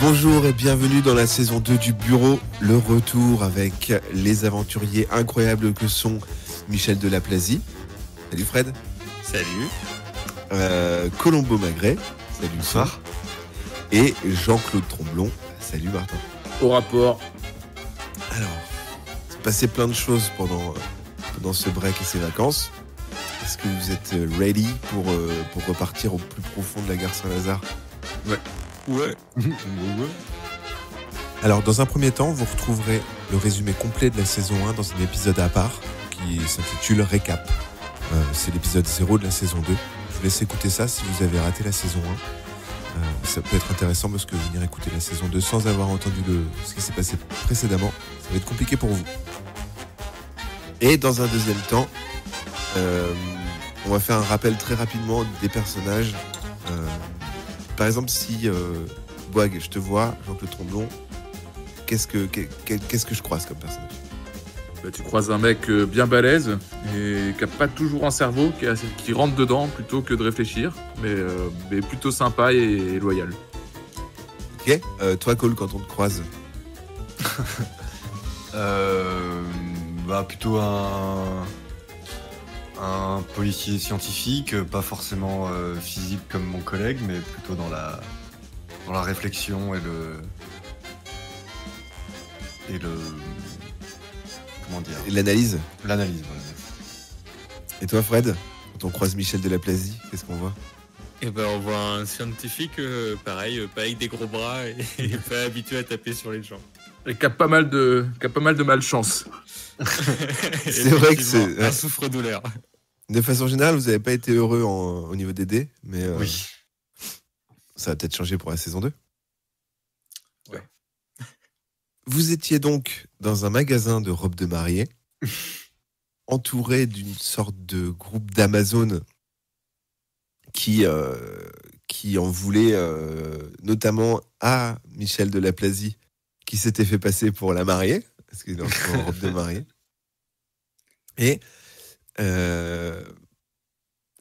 Bonjour et bienvenue dans la saison 2 du Bureau, le retour avec les aventuriers incroyables que sont Michel Delaplasie. Salut Fred. Salut. Colombo Magret. Salut. Bonsoir. Et Jean-Claude Tromblon. Salut Martin. Au rapport. Alors, il s'est passé plein de choses pendant ce break et ces vacances. Est-ce que vous êtes ready pour repartir au plus profond de la gare Saint-Lazare ? Ouais. Alors, dans un premier temps, vous retrouverez le résumé complet de la saison 1 dans un épisode à part qui s'intitule Récap. C'est l'épisode 0 de la saison 2. Je vous laisse écouter ça si vous avez raté la saison 1. Ça peut être intéressant parce que venir écouter la saison 2 sans avoir entendu ce qui s'est passé précédemment, ça va être compliqué pour vous. Et dans un deuxième temps, on va faire un rappel très rapidement des personnages. Par exemple, si Boag, je te vois, Jean-Claude Tromblon, qu'est-ce que je croise comme personnage ? Bah, tu croises un mec bien balèze et qui n'a pas toujours un cerveau, qui rentre dedans plutôt que de réfléchir, mais plutôt sympa et loyal. Ok. Toi, Cole, quand on te croise ? Plutôt un policier scientifique, pas forcément physique comme mon collègue, mais plutôt dans la réflexion et le comment dire ? Et l'analyse ? L'analyse, voilà. Et toi, Fred, quand on croise Michel Delaplasie, qu'est-ce qu'on voit ? Et ben on voit un scientifique, pareil, pas avec des gros bras et pas habitué à taper sur les gens. Et qui a pas mal de malchance. C'est vrai que c'est un souffre-douleur. De façon générale, vous n'avez pas été heureux au niveau des dés, mais Oui. ça va peut-être changer pour la saison 2. Ouais. Vous étiez donc dans un magasin de robes de mariée, entouré d'une sorte de groupe d'Amazon qui en voulait notamment à Michel Delaplasie, qui s'était fait passer pour la mariée, parce qu'il est en robe de mariée. Et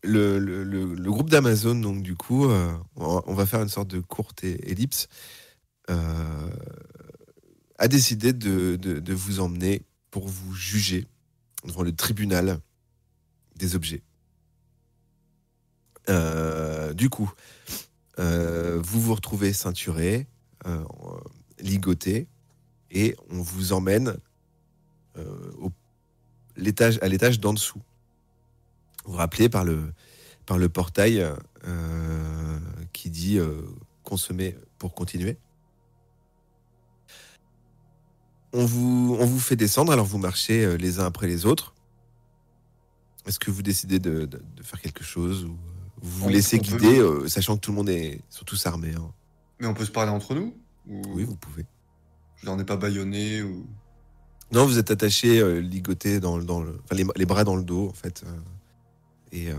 le groupe d'Amazon, donc du coup, on va faire une sorte de courte ellipse, a décidé de vous emmener pour vous juger devant le tribunal des objets. Du coup, vous vous retrouvez ceinturé, ligoté, et on vous emmène à l'étage d'en dessous. Vous vous rappelez par le portail qui dit consommer pour continuer. On vous fait descendre, alors vous marchez les uns après les autres. Est-ce que vous décidez de faire quelque chose ou vous vous laissez guider, sachant que tout le monde sont tous armés, hein. Mais on peut se parler entre nous ou... Oui, vous pouvez. Je n'en ai pas bâillonné ou... Non, vous êtes attaché, ligoté les bras dans le dos, en fait. Et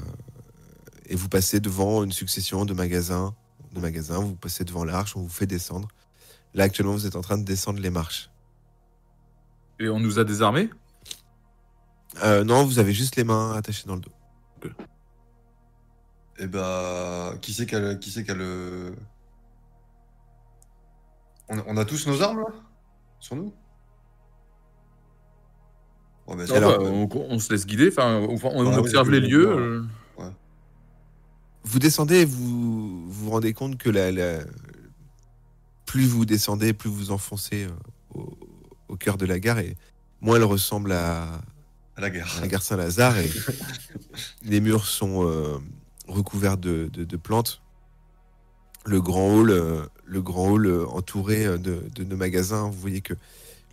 vous passez devant une succession de magasins. Vous passez devant l'arche, on vous fait descendre. Là, actuellement, vous êtes en train de descendre les marches. Et on nous a désarmés ? Non, vous avez juste les mains attachées dans le dos. Eh bah, qui c'est qui a le... On a tous nos armes, là ? Sur nous ? Ouais, bah, Alors, on se laisse guider, on Ouais, observe oui, les lieux. ouais. Vous descendez et vous rendez compte que plus vous descendez, plus vous enfoncez au cœur de la gare, et moins elle ressemble à À la gare. la gare Saint-Lazare, et les murs sont recouverts de plantes. Le grand hall entouré de nos magasins, vous voyez que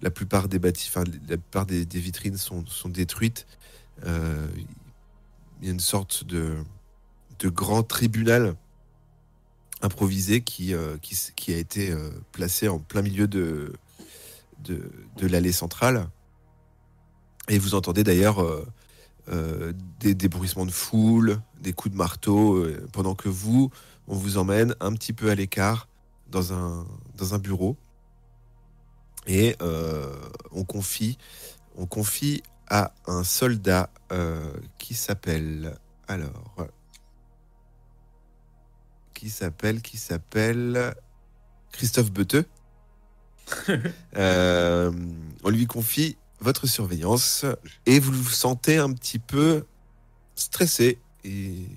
la plupart des des vitrines sont détruites. Il y a une sorte de grand tribunal improvisé qui a été placé en plein milieu de l'allée centrale. Et vous entendez d'ailleurs des bruissements de foule, des coups de marteau, pendant que on vous emmène un petit peu à l'écart dans un bureau. Et on confie à un soldat qui s'appelle Christophe Beteux. On lui confie votre surveillance et vous vous sentez un petit peu stressé et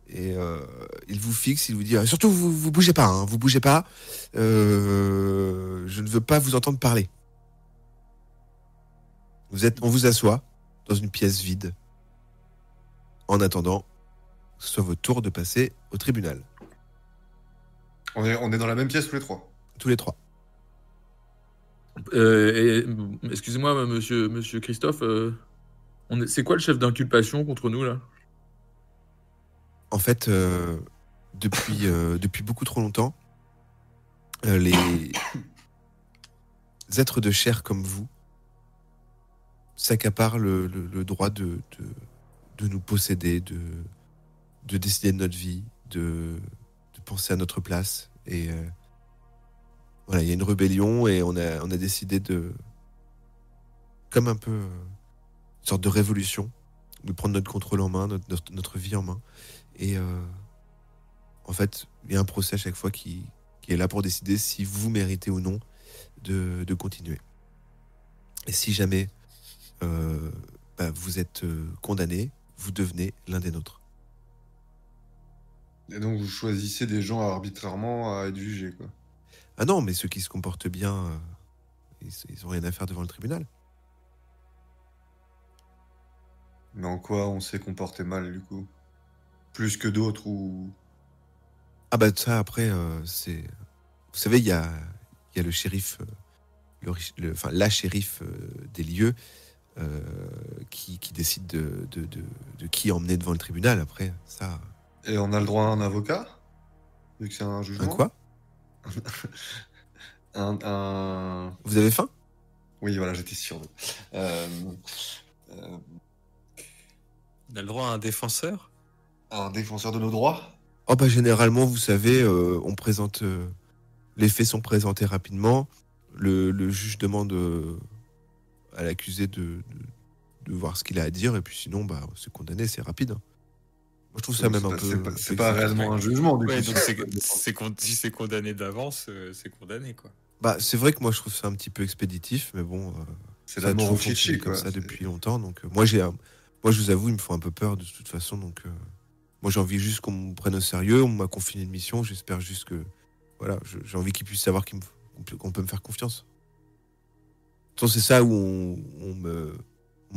il vous fixe, il vous dit surtout vous bougez pas, hein, vous bougez pas. Je ne veux pas vous entendre parler. On vous assoit dans une pièce vide en attendant que ce soit votre tour de passer au tribunal. On est dans la même pièce tous les trois. Tous les trois. Excusez-moi, monsieur Christophe, c'est quoi le chef d'inculpation contre nous, là? En fait, depuis beaucoup trop longtemps, les êtres de chair comme vous s'accaparent le droit de nous posséder, de décider de notre vie, de penser à notre place. Et voilà, il y a une rébellion et on a décidé comme un peu une sorte de révolution, de prendre notre contrôle en main, notre vie en main. Et en fait, il y a un procès à chaque fois qui est là pour décider si vous méritez ou non de continuer. Et si jamais vous êtes condamné, vous devenez l'un des nôtres. Et donc vous choisissez des gens arbitrairement à être jugés, quoi. Ah non, mais ceux qui se comportent bien, ils ont rien à faire devant le tribunal. Mais en quoi on s'est comporté mal, du coup? Plus que d'autres ou... Ah bah ça, après, c'est... Vous savez, il y a le shérif, la shérif des lieux qui décide de qui emmener devant le tribunal. Après, ça... Et on a le droit à un avocat? Vu que c'est un jugement? Un quoi? Vous avez faim? Oui, voilà, j'étais sûr. On a le droit à un défenseur? Un défenseur de nos droits? Oh bah généralement, vous savez, on présente... les faits sont présentés rapidement. Le juge demande à l'accusé de voir ce qu'il a à dire. Et puis sinon, bah, c'est condamné, c'est rapide. Moi, je trouve ça même un peu... C'est pas réellement un jugement, du Ouais, coup. donc si c'est condamné d'avance, c'est condamné, quoi. Bah, c'est vrai que moi, je trouve ça un petit peu expéditif. Mais bon, C'est ça la a mort toujours au fichier, fonctionné comme quoi. ça depuis longtemps. Donc moi, je vous avoue, il me faut un peu peur de toute façon. Donc moi, j'ai envie juste qu'on me prenne au sérieux. On m'a confié une mission. J'espère juste que... Voilà, j'ai envie qu'ils puissent savoir qu'on peut me faire confiance. De toute façon, c'est ça où on me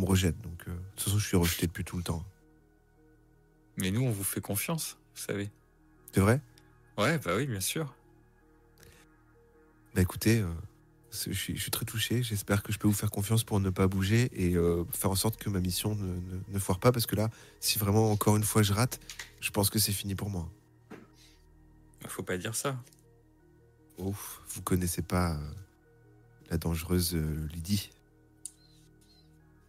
rejette. Donc, de toute façon, je suis rejeté depuis tout le temps. Mais nous, on vous fait confiance, vous savez. C'est vrai? Ouais, bah oui, bien sûr. Bah écoutez, je suis très touché. J'espère que je peux vous faire confiance pour ne pas bouger et faire en sorte que ma mission ne foire pas. Parce que là, si vraiment encore une fois je rate, je pense que c'est fini pour moi. Faut pas dire ça. Oh, vous connaissez pas la dangereuse Lydie?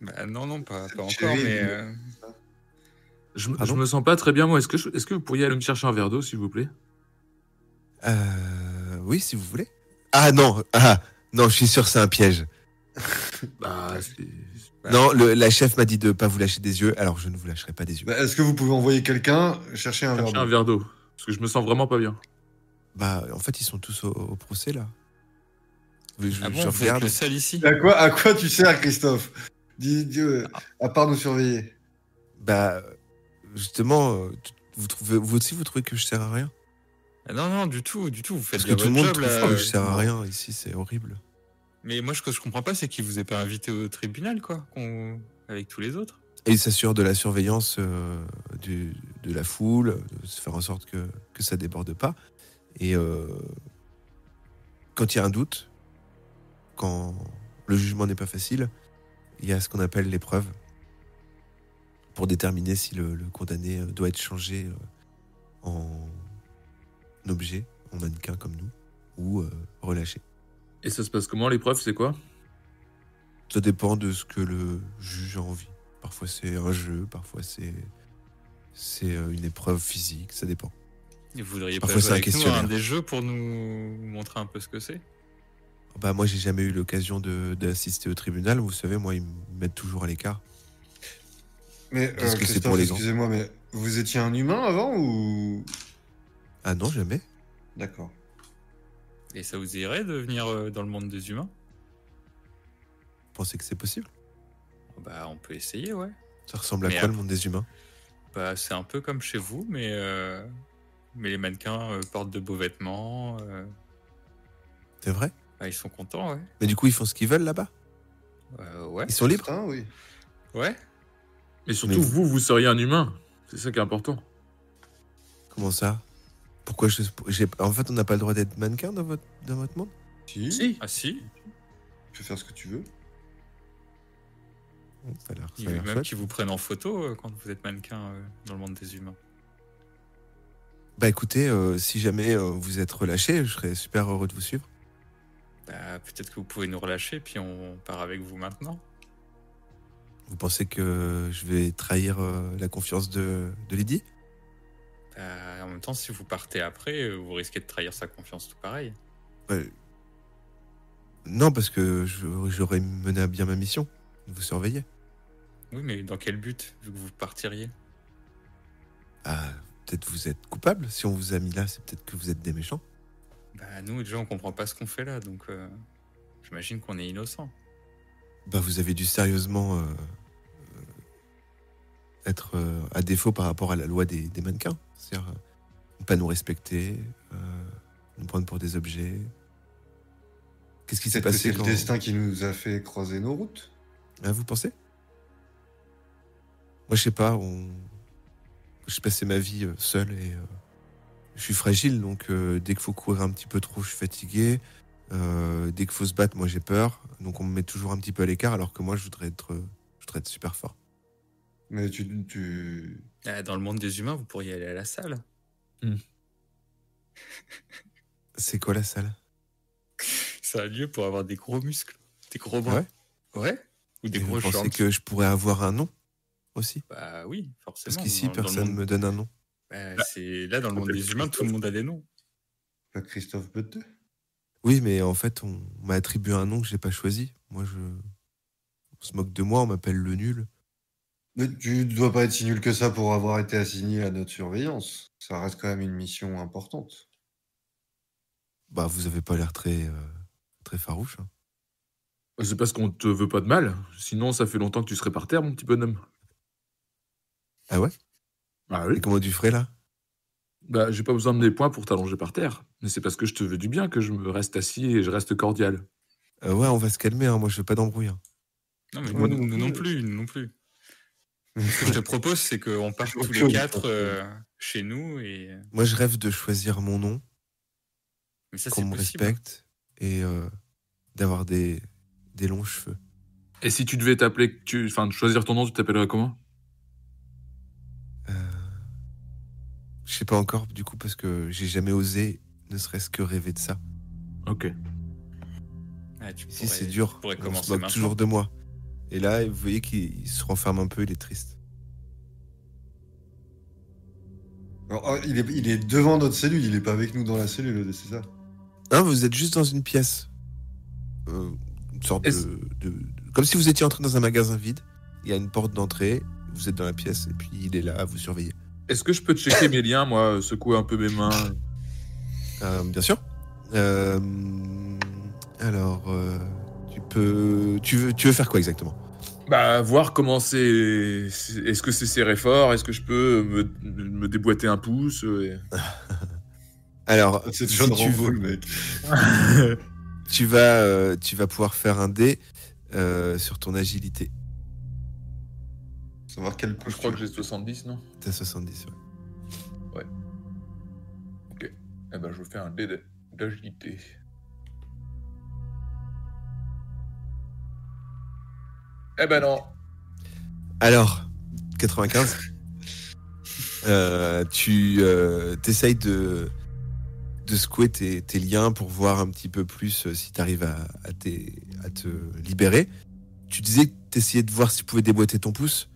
Bah non, pas encore, Chérie, mais... Je Pardon? me sens pas très bien, moi. Est-ce que vous pourriez aller me chercher un verre d'eau, s'il vous plaît? Oui, si vous voulez. Ah non, je suis sûr que c'est un piège. Bah, Non, la chef m'a dit de pas vous lâcher des yeux, alors je ne vous lâcherai pas des yeux. Bah, est-ce que vous pouvez envoyer quelqu'un chercher un verre chercher un d'eau? verre d'eau. Parce que je me sens vraiment pas bien. Bah, en fait, ils sont tous au procès, là. Ah bon, je vous êtes regarde. le seul ici? À quoi tu sers, Christophe? Dis, à part nous surveiller. Bah, justement, vous aussi, vous trouvez que je sers à rien? Ah non, du tout, vous faites Parce que bien tout le votre monde job, trouve là. que je sers à rien ici, c'est horrible. Mais moi, ce que je comprends pas, c'est qu'il vous ait pas invité au tribunal, quoi, avec tous les autres. Et il s'assure de la surveillance de la foule, de se faire en sorte que ça déborde pas. Et quand il y a un doute, quand le jugement n'est pas facile, il y a ce qu'on appelle l'épreuve pour déterminer si le condamné doit être changé en objet, en mannequin comme nous, ou relâché. Et ça se passe comment, l'épreuve, c'est quoi? Ça dépend de ce que le juge a envie. Parfois c'est un jeu, parfois c'est une épreuve physique, ça dépend. Et vous voudriez Parfois, pas c'est jouer un avec nous à questionnaire. un des jeux pour nous montrer un peu ce que c'est? Bah moi j'ai jamais eu l'occasion d'assister au tribunal, vous savez, moi ils me mettent toujours à l'écart. Mais Qu'est-ce que c'est Christophe, pour les gens? excusez-moi, mais vous étiez un humain avant ou... Ah non, jamais. D'accord. Et ça vous irait de venir dans le monde des humains? Vous pensez que c'est possible? Bah, on peut essayer, ouais. Ça ressemble à Mais quoi le monde des humains? Bah, c'est un peu comme chez vous, mais les mannequins portent de beaux vêtements. C'est vrai? Bah, ils sont contents, ouais. Mais du coup, ils font ce qu'ils veulent là-bas? Ouais. Ils sont libres? Ah oui. Ouais. Mais surtout, Mais vous seriez un humain. C'est ça qui est important. Comment ça? Pourquoi En fait, on n'a pas le droit d'être mannequin dans votre monde? Si. Ah si. Tu peux faire ce que tu veux. Ça a l'air Il y a même chouette. qui vous prennent en photo quand vous êtes mannequin dans le monde des humains. Bah écoutez, si jamais vous êtes relâché, je serais super heureux de vous suivre. Bah, peut-être que vous pouvez nous relâcher, puis on part avec vous maintenant. Vous pensez que je vais trahir la confiance de Lydie? Bah, en même temps, si vous partez après, vous risquez de trahir sa confiance tout pareil. Non, parce que j'aurais mené à bien ma mission, de vous surveiller. Oui, mais dans quel but, vu que vous partiriez? Ah, peut-être vous êtes coupable. Si on vous a mis là, c'est peut-être que vous êtes des méchants. Bah, nous, déjà, on comprend pas ce qu'on fait là, donc j'imagine qu'on est innocent. Bah vous avez dû sérieusement être à défaut par rapport à la loi des mannequins. C'est-à-dire ne pas nous respecter, nous prendre pour des objets. Qu'est-ce qui s'est Peut-être que passé c'est quand... le destin qui nous a fait croiser nos routes. Ah, vous pensez? Moi, je sais pas. J'ai passé ma vie seul et je suis fragile. Donc, dès qu'il faut courir un petit peu trop, je suis fatigué. Dès qu'il faut se battre, moi, j'ai peur. Donc, on me met toujours un petit peu à l'écart, alors que moi, je voudrais être super fort. Mais tu... Dans le monde des humains, vous pourriez aller à la salle. C'est quoi la salle? C'est un lieu pour avoir des gros muscles, des gros Ah bras. ouais? Ouais. Ou des Et gros vous pensez shorts. que je pourrais avoir un nom aussi? Bah oui, forcément. Parce qu'ici, dans le personne monde- me donne un nom. C'est là, dans le monde des humains, tout le monde a des noms. Pas Christophe Butte. Oui, mais en fait, on m'a attribué un nom que j'ai pas choisi. On se moque de moi, on m'appelle le nul. Mais tu dois pas être si nul que ça pour avoir été assigné à notre surveillance. Ça reste quand même une mission importante. Bah, vous avez pas l'air très farouche. Hein. C'est parce qu'on te veut pas de mal. Sinon, ça fait longtemps que tu serais par terre, mon petit bonhomme. Ah ouais? Ah Et comment tu ferais là? Bah, j'ai pas besoin de mes poings pour t'allonger par terre. Mais c'est parce que je te veux du bien que je me reste assis et je reste cordial. Ouais, on va se calmer, hein. Moi je veux pas d'embrouille. Hein. Non, mais Moi nous, non nous non plus. plus, nous non plus. Ce que je te propose, c'est qu'on parte tous les Ok. 4 chez nous et. Moi je rêve de choisir mon nom, Mais ça, qu'on c'est me possible. respecte et d'avoir des longs cheveux. Et si tu devais t'appeler, enfin, de choisir ton nom, tu t'appellerais comment? Je sais pas encore du coup parce que j'ai jamais osé ne serait-ce que rêver de ça. Ok. Tu Ici pourrais- c'est dur, tu pourrais on se commencer moque maintenant. toujours de moi. Et là vous voyez qu'il se renferme un peu, il est triste. Alors, il est devant notre cellule, il est pas avec nous dans la cellule, c'est ça? Hein, vous êtes juste dans une pièce. Une sorte Est-ce- comme si vous étiez entré dans un magasin vide. Il y a une porte d'entrée, vous êtes dans la pièce et puis il est là à vous surveiller. Est-ce que je peux checker mes liens, moi, secouer un peu mes mains? Bien sûr. Alors, tu veux faire quoi exactement? Bah, voir comment c'est. Est-ce que c'est serré fort? Est-ce que je peux me déboîter un pouce? Alors, C'est si John tu Rambo, veux, le mec. tu vas pouvoir faire un dé sur ton agilité. Savoir quel Je crois que j'ai 70, non? T'as 70, ouais. Ok. Eh ben, je fais un dé d'agilité. Eh ben non. Alors, 95. Tu t'essayes de secouer tes liens pour voir un petit peu plus si t'arrives à te libérer. Tu disais que t'essayais de voir si tu pouvais déboîter ton pouce.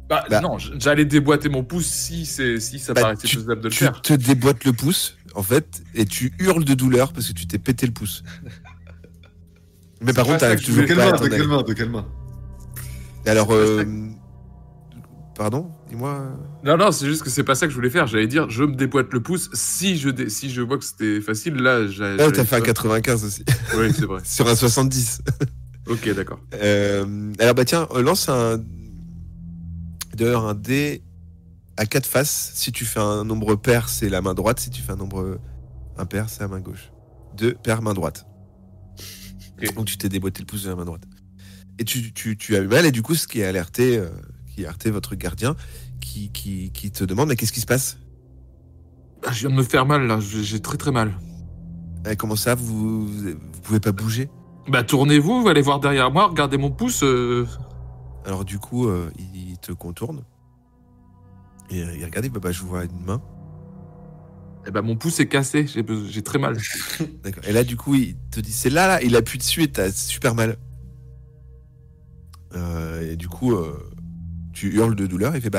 Bah, non, j'allais déboîter mon pouce si ça paraissait faisable de le faire. Tu te déboîtes le pouce, en fait, et tu hurles de douleur parce que tu t'es pété le pouce. Mais par contre, t'arrives toujours De quelle pas à main, t'en de quelle aller. main, de quelle main? Alors, pardon? Dis-moi. Non, c'est juste que c'est pas ça que je voulais faire. J'allais dire, je me déboîte le pouce. Si je vois que c'était facile, là, Ah, t'as fait un 95 aussi. Oui, c'est vrai. Sur un 70. Ok, d'accord. Alors, bah tiens, lance d'ailleurs un dé à 4 faces. Si tu fais un nombre pair, c'est la main droite. Si tu fais un nombre impair, c'est la main gauche. 2 paires, main droite. Ok. Donc tu t'es déboîté le pouce de la main droite. Et tu as eu mal, et du coup, ce qui a alerté votre gardien, qui te demande, mais qu'est-ce qui se passe? Je viens de me faire mal, là. J'ai très très mal. Comment ça, vous pouvez pas bouger? Bah, tournez-vous, allez voir derrière moi, regardez mon pouce. Alors du coup, il te contourne. Et il regarde, bah, je vois une main. Eh ben, mon pouce est cassé, j'ai très mal. D'accord. Et là, du coup, il te dit, c'est là, il appuie dessus et t'as super mal. Et du coup, tu hurles de douleur. Il fait,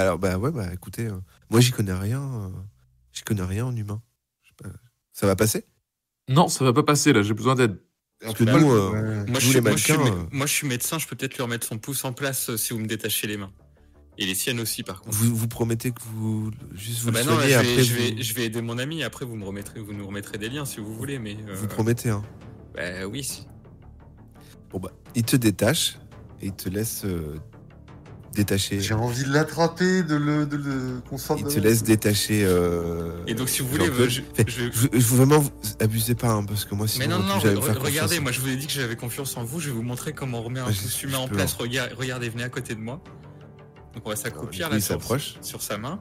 écoutez, moi j'y connais rien. J'y connais rien en humain. Je sais pas, ça va passer? Non, ça va pas passer, là, j'ai besoin d'aide. Parce que Bah, nous, Moi, nous, les mannequins, moi, je suis médecin, je peux peut-être lui remettre son pouce en place si vous me détachez les mains. Et les siennes aussi, par contre. vous promettez que vous juste vous Ah bah le non, soignez là, après. je vais aider mon ami. Après, vous nous remettrez des liens si vous voulez, mais. Vous promettez, hein. Bah oui. Si. Bon bah, il te détache et il te laisse détacher. J'ai envie de l'attraper, qu'on sorte Il de te là. laisse détacher. Et donc, si vous voulez, Jean-Claude. Vraiment, abusez pas, hein, parce que moi, Mais sinon, non, j'allais me faire regardez, confiance. moi je vous ai dit que j'avais confiance en vous, je vais vous montrer comment on remet un Ah, pouce humain en je peux, place. Regardez, venez à côté de moi. Donc on va s'accroupir Alors, là il s'approche. sur sa main.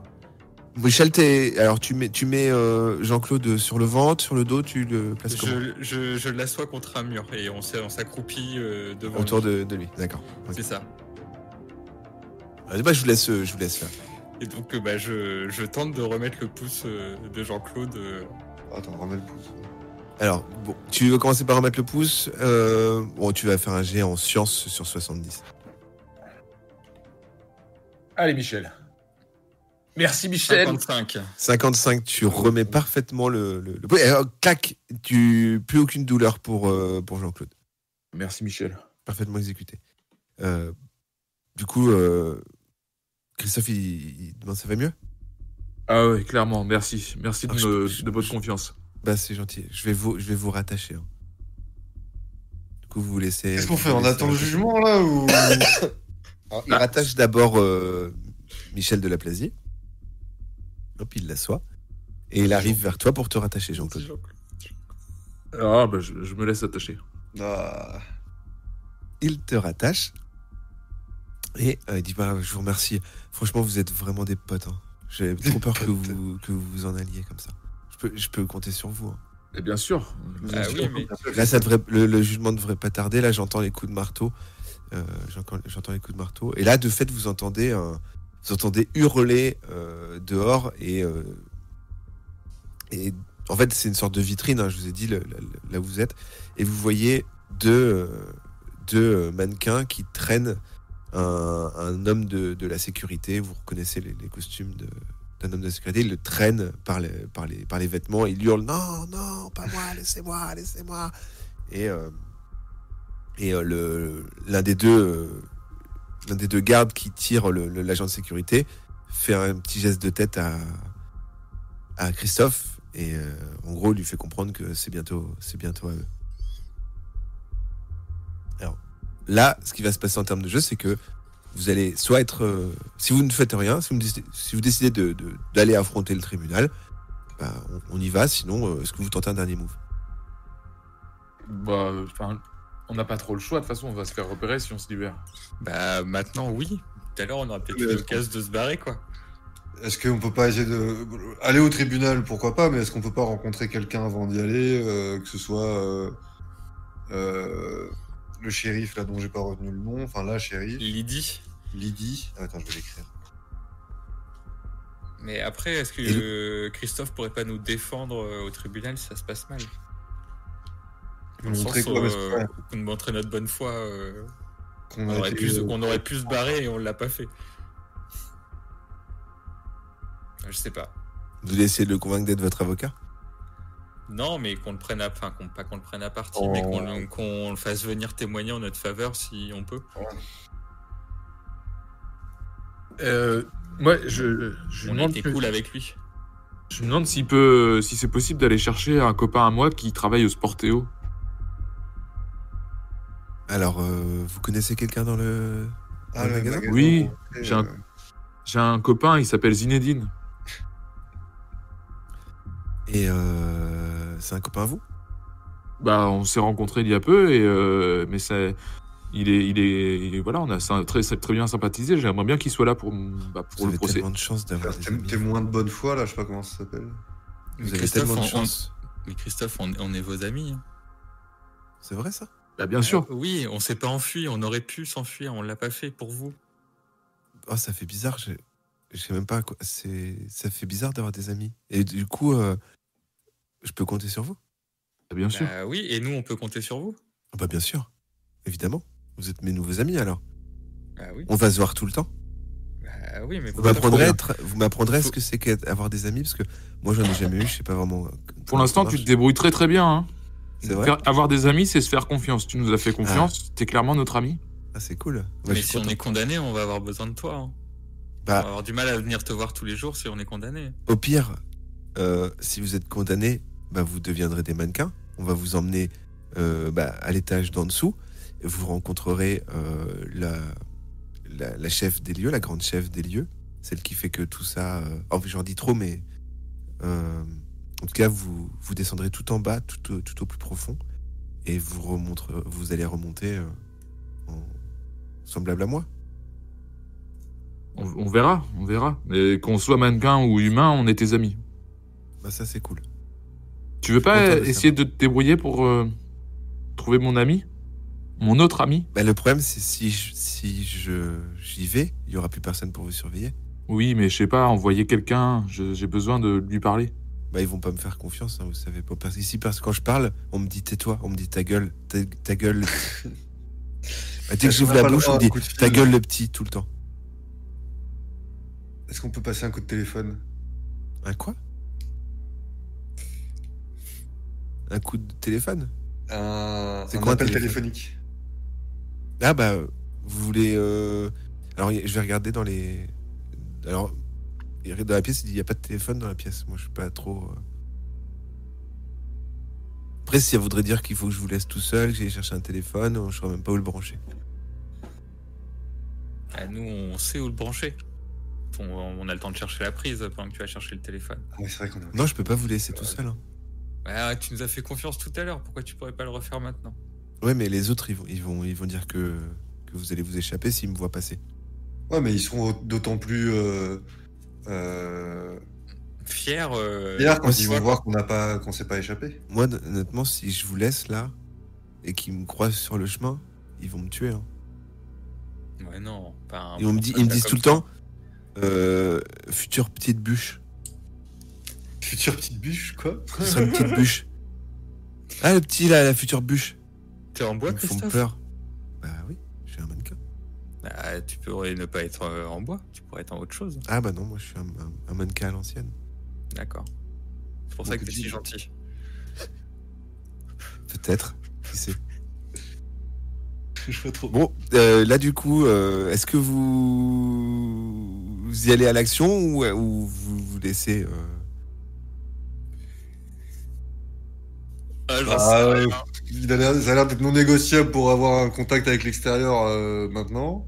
Michel, alors tu mets Jean-Claude sur le ventre, sur le dos, tu le places comment? Je l'assois contre un mur et on s'accroupit devant Autour lui. de lui, d'accord. Ok. C'est ça. Allez, bah, je vous laisse faire. Et donc je tente de remettre le pouce de Jean-Claude. Attends, remets le pouce. Alors, bon, tu veux commencer par remettre le pouce. Bon, tu vas faire un jet en science sur 70. Allez, Michel. Merci, Michel. 55. 55, tu remets parfaitement le... Et alors, clac, plus aucune douleur pour Jean-Claude. Merci, Michel. Parfaitement exécuté. Du coup, Christophe, il demande ça va mieux? Ah ouais, clairement, merci. Merci Alors, de votre confiance. Bah, c'est gentil. Je vais vous rattacher. Hein. Du coup, vous vous laissez... Qu'est-ce qu'on fait? On attend le jugement là ou Alors, il rattache d'abord Michel de la Plasie. Hop, il l'assoit. Et il arrive vers toi pour te rattacher, Jean-Claude. Ah bah je me laisse attacher. Ah. Il te rattache. Et il dit, bah, je vous remercie. Franchement, vous êtes vraiment des potes. Hein. J'avais trop peur que vous en alliez comme ça. Je peux compter sur vous. Hein. Et bien sûr. Ah oui, mais Là, ça devrait, le jugement ne devrait pas tarder. Là, j'entends les coups de marteau. J'entends les coups de marteau. Et là, de fait, vous entendez hurler dehors. Et en fait, c'est une sorte de vitrine. Hein, je vous ai dit là où vous êtes. Et vous voyez deux mannequins qui traînent un homme de la sécurité. Vous reconnaissez les costumes d'un homme de la sécurité. Il le traîne par les vêtements. Il hurle, non, pas moi, laissez-moi. Et l'un des deux gardes qui tire l'agent de sécurité fait un petit geste de tête à Christophe et en gros lui fait comprendre que c'est bientôt à eux. Alors là, ce qui va se passer en termes de jeu, c'est que vous allez soit être, si vous ne faites rien, si vous décidez d'aller affronter le tribunal, bah, on y va. Sinon, est-ce que vous tentez un dernier move? Bah, enfin, on n'a pas trop le choix. De toute façon, on va se faire repérer si on se libère. bah maintenant oui. Tout à l'heure on aura peut-être eu l'occasion de se barrer quoi. Est-ce qu'on peut pas essayer de aller au tribunal, pourquoi pas, mais est-ce qu'on peut pas rencontrer quelqu'un avant d'y aller, que ce soit le shérif là dont j'ai pas retenu le nom, enfin la shérif, Lydie. Attends, je vais l'écrire. Mais après, est-ce que Christophe pourrait pas nous défendre au tribunal si ça se passe mal? Dans le Montrer sens, quoi, parce que, ouais, qu'on montrer notre bonne foi. qu'on On a aurait, été, on aurait pu se barrer et on l'a pas fait. Je sais pas. Vous allez essayer de le convaincre d'être votre avocat? Non, mais qu'on le prenne à, enfin, pas qu'on le prenne à partie, Oh. mais qu'on le fasse venir témoigner en notre faveur si on peut. Ouais, je On demande, était cool avec lui. je me demande si c'est possible d'aller chercher un copain à moi qui travaille au Sportéo. Alors, vous connaissez quelqu'un dans le magasin? Oui, j'ai un copain, il s'appelle Zinedine. Et c'est un copain à vous? Bah, on s'est rencontrés il y a peu, mais voilà, on a très bien sympathisé. J'aimerais bien qu'il soit là pour Vous le avez procès. tellement de chance d'avoir des amis. Témoin de bonne foi, là, je sais pas comment ça s'appelle. Vous avez tellement de chance. Mais Christophe, on est vos amis. Hein. C'est vrai ça? Bah, bien sûr. Oui, on s'est pas enfui. On aurait pu s'enfuir. On l'a pas fait pour vous. Oh, ça fait bizarre. Je sais même pas quoi. Ça fait bizarre d'avoir des amis. Et du coup, je peux compter sur vous? Bah, bien sûr. Bah oui, et nous, on peut compter sur vous. Ah bah bien sûr, évidemment. Vous êtes mes nouveaux amis alors. Bah oui. On va se voir tout le temps. Bah oui, mais Vous m'apprendrez Faut- ce que c'est qu'avoir des amis, parce que moi j'en ai jamais eu, je sais pas vraiment. Pour l'instant, tu te débrouilles très très bien. Hein. C'est vrai. Avoir des amis, c'est se faire confiance. Tu nous as fait confiance, t'es clairement notre ami. Ah, c'est cool. Ouais, mais je suis si on content. est condamné, on va avoir besoin de toi. Hein. On Bah, va avoir du mal à venir te voir tous les jours si on est condamné. au pire, si vous êtes condamné, bah, vous deviendrez des mannequins. On va vous emmener à l'étage d'en dessous. Et vous rencontrerez la chef des lieux, la grande chef des lieux, celle qui fait que tout ça. J'en dis trop, mais en tout cas, vous descendrez tout en bas, tout au plus profond, et vous allez remonter semblable à moi. On verra. Mais qu'on soit mannequin ou humain, on est tes amis. Bah ça c'est cool. Tu veux Je suis content pas de essayer de te débrouiller pour trouver mon ami? Mon autre ami? Bah, le problème c'est si j'y vais, il y aura plus personne pour vous surveiller. Oui, mais je sais pas, envoyer quelqu'un, j'ai besoin de lui parler. Bah ils vont pas me faire confiance, hein, vous savez pas. Ici, parce que quand je parle, on me dit tais-toi, on me dit ta gueule, ta gueule. Bah, dès que j'ouvre la bouche, on me dit ta gueule le petit tout le temps. Est-ce qu'on peut passer un coup de téléphone? Un quoi? Un coup de téléphone? C'est Un quoi un appel téléphone? téléphonique. Ah bah vous voulez alors je vais regarder dans les. Alors dans la pièce il dit il y a pas de téléphone dans la pièce. Moi je suis pas trop. Après si ça voudrait dire qu'il faut que je vous laisse tout seul, que j'aille chercher un téléphone, je saurais même pas où le brancher. Ah, nous, on sait où le brancher. On a le temps de chercher la prise pendant que tu vas chercher le téléphone. Ah oui, c'est vrai qu'on a. Non je peux pas vous laisser tout seul. Hein. Ah, tu nous as fait confiance tout à l'heure. Pourquoi tu pourrais pas le refaire maintenant? Ouais mais les autres ils vont dire que vous allez vous échapper s'ils me voient passer. Ouais, mais ils sont d'autant plus Fier. fiers quand Moi, ils vont voir qu'on s'est pas échappé. Moi honnêtement si je vous laisse là et qu'ils me croisent sur le chemin, ils vont me tuer. Hein. Ouais, non. Pas un Ils me disent tout le temps future petite bûche. Future petite bûche, quoi. Ce sera une petite bûche. Ah le petit là, la future bûche. T'es en bois, Ils me font Christophe? peur. Bah oui, je suis un mannequin. Ah, tu pourrais ne pas être en bois. Tu pourrais être en autre chose. Ah bah non, moi je suis un mannequin à l'ancienne. D'accord. C'est pour ça que t'es si gentil. Peut-être, qui sait. Je vois trop. Bon, là du coup, est-ce que vous y allez à l'action ou vous laissez Ah, j'en sais rien. Ça a l'air d'être non négociable pour avoir un contact avec l'extérieur maintenant.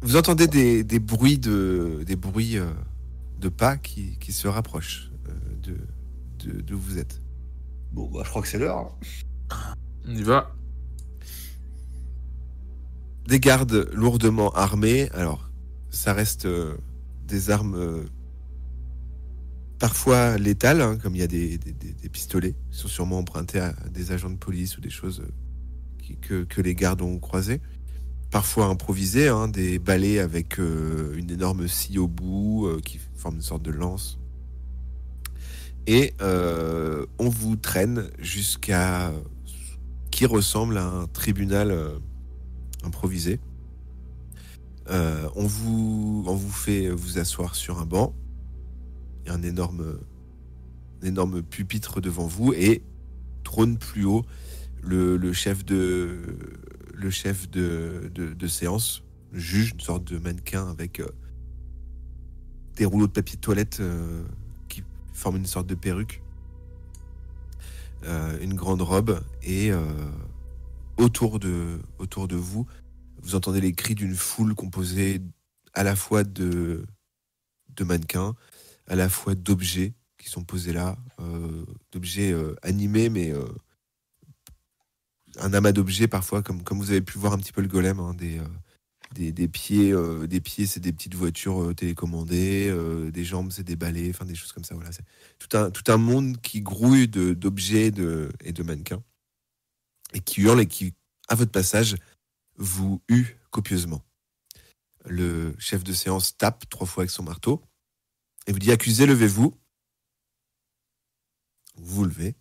Vous entendez des bruits de pas qui se rapprochent de où vous êtes. Bon, bah, je crois que c'est l'heure. On y va. Des gardes lourdement armés. Alors, ça reste des armes parfois létales, hein, comme il y a des pistolets qui sont sûrement empruntés à des agents de police ou des choses que les gardes ont croisées. Parfois improvisés, hein, des balais avec une énorme scie au bout qui forme une sorte de lance. Et on vous traîne jusqu'à qui ressemble à un tribunal improvisé. On vous fait vous asseoir sur un banc. Il y a un énorme pupitre devant vous et trône plus haut le chef de séance, le juge, une sorte de mannequin avec des rouleaux de papier de toilette qui forment une sorte de perruque, une grande robe, et autour de vous, vous entendez les cris d'une foule composée à la fois de mannequins, à la fois d'objets qui sont posés là, d'objets animés, mais un amas d'objets parfois, comme vous avez pu voir un petit peu le golem, hein, des pieds, c'est des petites voitures télécommandées, des jambes, c'est des balais, enfin des choses comme ça. Voilà, c'est tout un monde qui grouille d'objets et de mannequins, et qui hurle et qui, à votre passage, vous hue copieusement. Le chef de séance tape 3 fois avec son marteau et vous dit: accusé, levez-vous. Vous vous levez.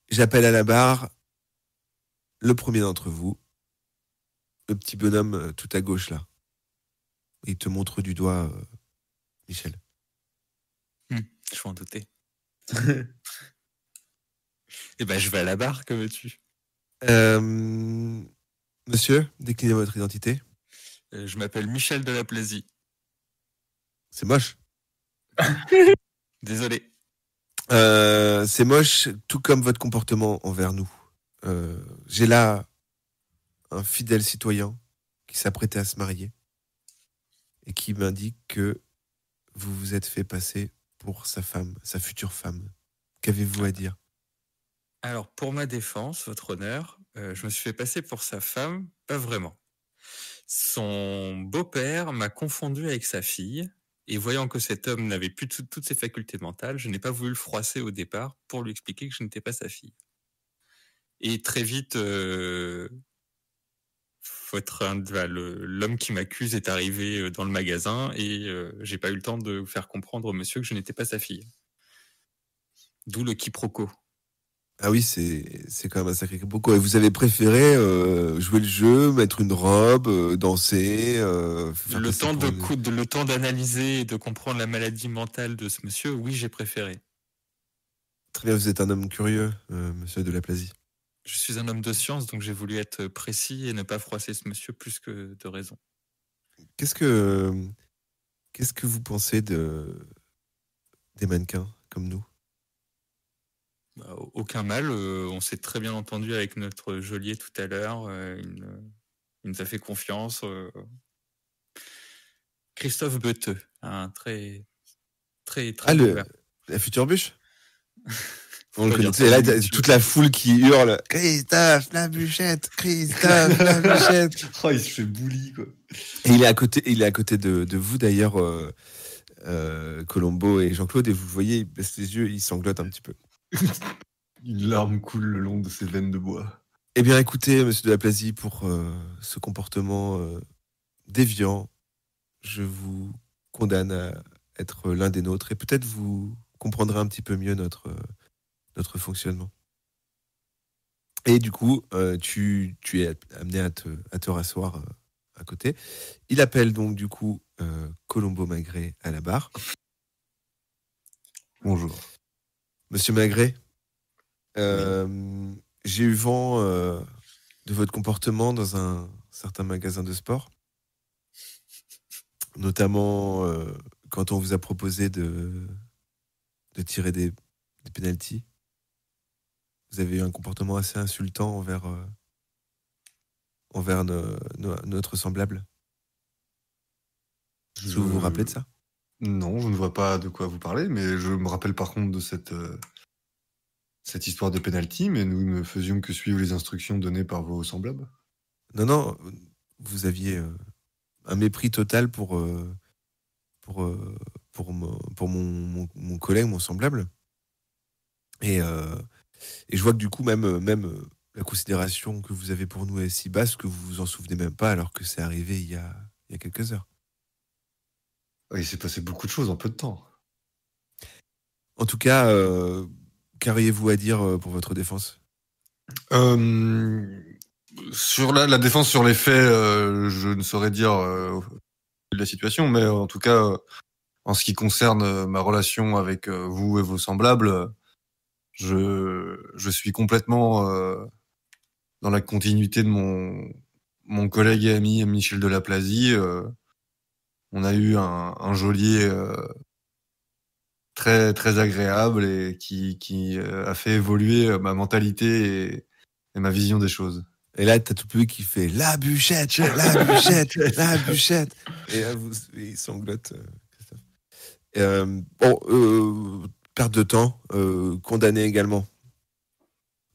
J'appelle à la barre le premier d'entre vous, le petit bonhomme tout à gauche là. Il te montre du doigt, Michel. Je m'en doutais. Eh ben, je vais à la barre, que veux-tu? Monsieur, déclinez votre identité. Je m'appelle Michel de la Plasie. C'est moche. Désolé. C'est moche, tout comme votre comportement envers nous. J'ai là un fidèle citoyen qui s'apprêtait à se marier et qui m'indique que vous vous êtes fait passer pour sa femme, sa future femme. Qu'avez-vous à dire? Alors, pour ma défense, votre honneur, je me suis fait passer pour sa femme, pas vraiment. Son beau-père m'a confondu avec sa fille, et voyant que cet homme n'avait plus toutes ses facultés mentales, je n'ai pas voulu le froisser au départ pour lui expliquer que je n'étais pas sa fille. Et très vite, l'homme qui m'accuse est arrivé dans le magasin, et j'ai pas eu le temps de faire comprendre au monsieur que je n'étais pas sa fille. D'où le quiproquo. Ah oui, c'est quand même un sacré quiproquo. Et vous avez préféré jouer le jeu, mettre une robe, danser, faire Le passer temps, pour une- le temps d'analyser et de comprendre la maladie mentale de ce monsieur, oui, j'ai préféré. Très bien, vous êtes un homme curieux, monsieur de la Plasie. Je suis un homme de science, donc j'ai voulu être précis et ne pas froisser ce monsieur plus que de raison. Qu'est-ce que vous pensez des mannequins comme nous? Bah, aucun mal, on s'est très bien entendu avec notre geôlier tout à l'heure, il nous a fait confiance. Christophe Beteux, un très Ah, bon gars. la future bûche? Faut On le pas connaît. dire ça, Et là, mais t'as toute la foule qui hurle: Christophe, la bûchette! Christophe, la bûchette! Oh, il se fait bully, quoi. Et il est à côté de vous, d'ailleurs, Colombo et Jean-Claude, et vous voyez, il baisse les yeux, il sanglote un petit peu. Une larme coule le long de ses veines de bois. Eh bien, écoutez, monsieur de la Plasie, pour ce comportement déviant, je vous condamne à être l'un des nôtres, et peut-être vous comprendrez un petit peu mieux notre fonctionnement. Et du coup, tu es amené à te rasseoir à côté. Il appelle donc du coup Colombo Maigret à la barre. Bonjour. Monsieur Maigret, j'ai eu vent de votre comportement dans un certain magasin de sport, notamment quand on vous a proposé de tirer des pénaltys. Vous avez eu un comportement assez insultant envers notre semblable. Est-ce que vous vous rappelez de ça? Non, je ne vois pas de quoi vous parlez, mais je me rappelle par contre de cette histoire de penalty, mais nous ne faisions que suivre les instructions données par vos semblables. Non, vous aviez un mépris total pour mon collègue, mon semblable. Et je vois que du coup, même la considération que vous avez pour nous est si basse que vous vous en souvenez même pas, alors que c'est arrivé il y a quelques heures. Il s'est passé beaucoup de choses en peu de temps. En tout cas, qu'auriez-vous à dire pour votre défense? Sur la défense sur les faits, je ne saurais dire la situation, mais en tout cas, en ce qui concerne ma relation avec vous et vos semblables, je suis complètement dans la continuité de mon collègue et ami Michel de la Plasie. on a eu un geôlier très, très agréable et qui a fait évoluer ma mentalité et ma vision des choses. Et là, t'as tout le public qui fait la bûchette, la bûchette, la bûchette. Et là, il sanglote. Christophe. Perte de temps, condamné également.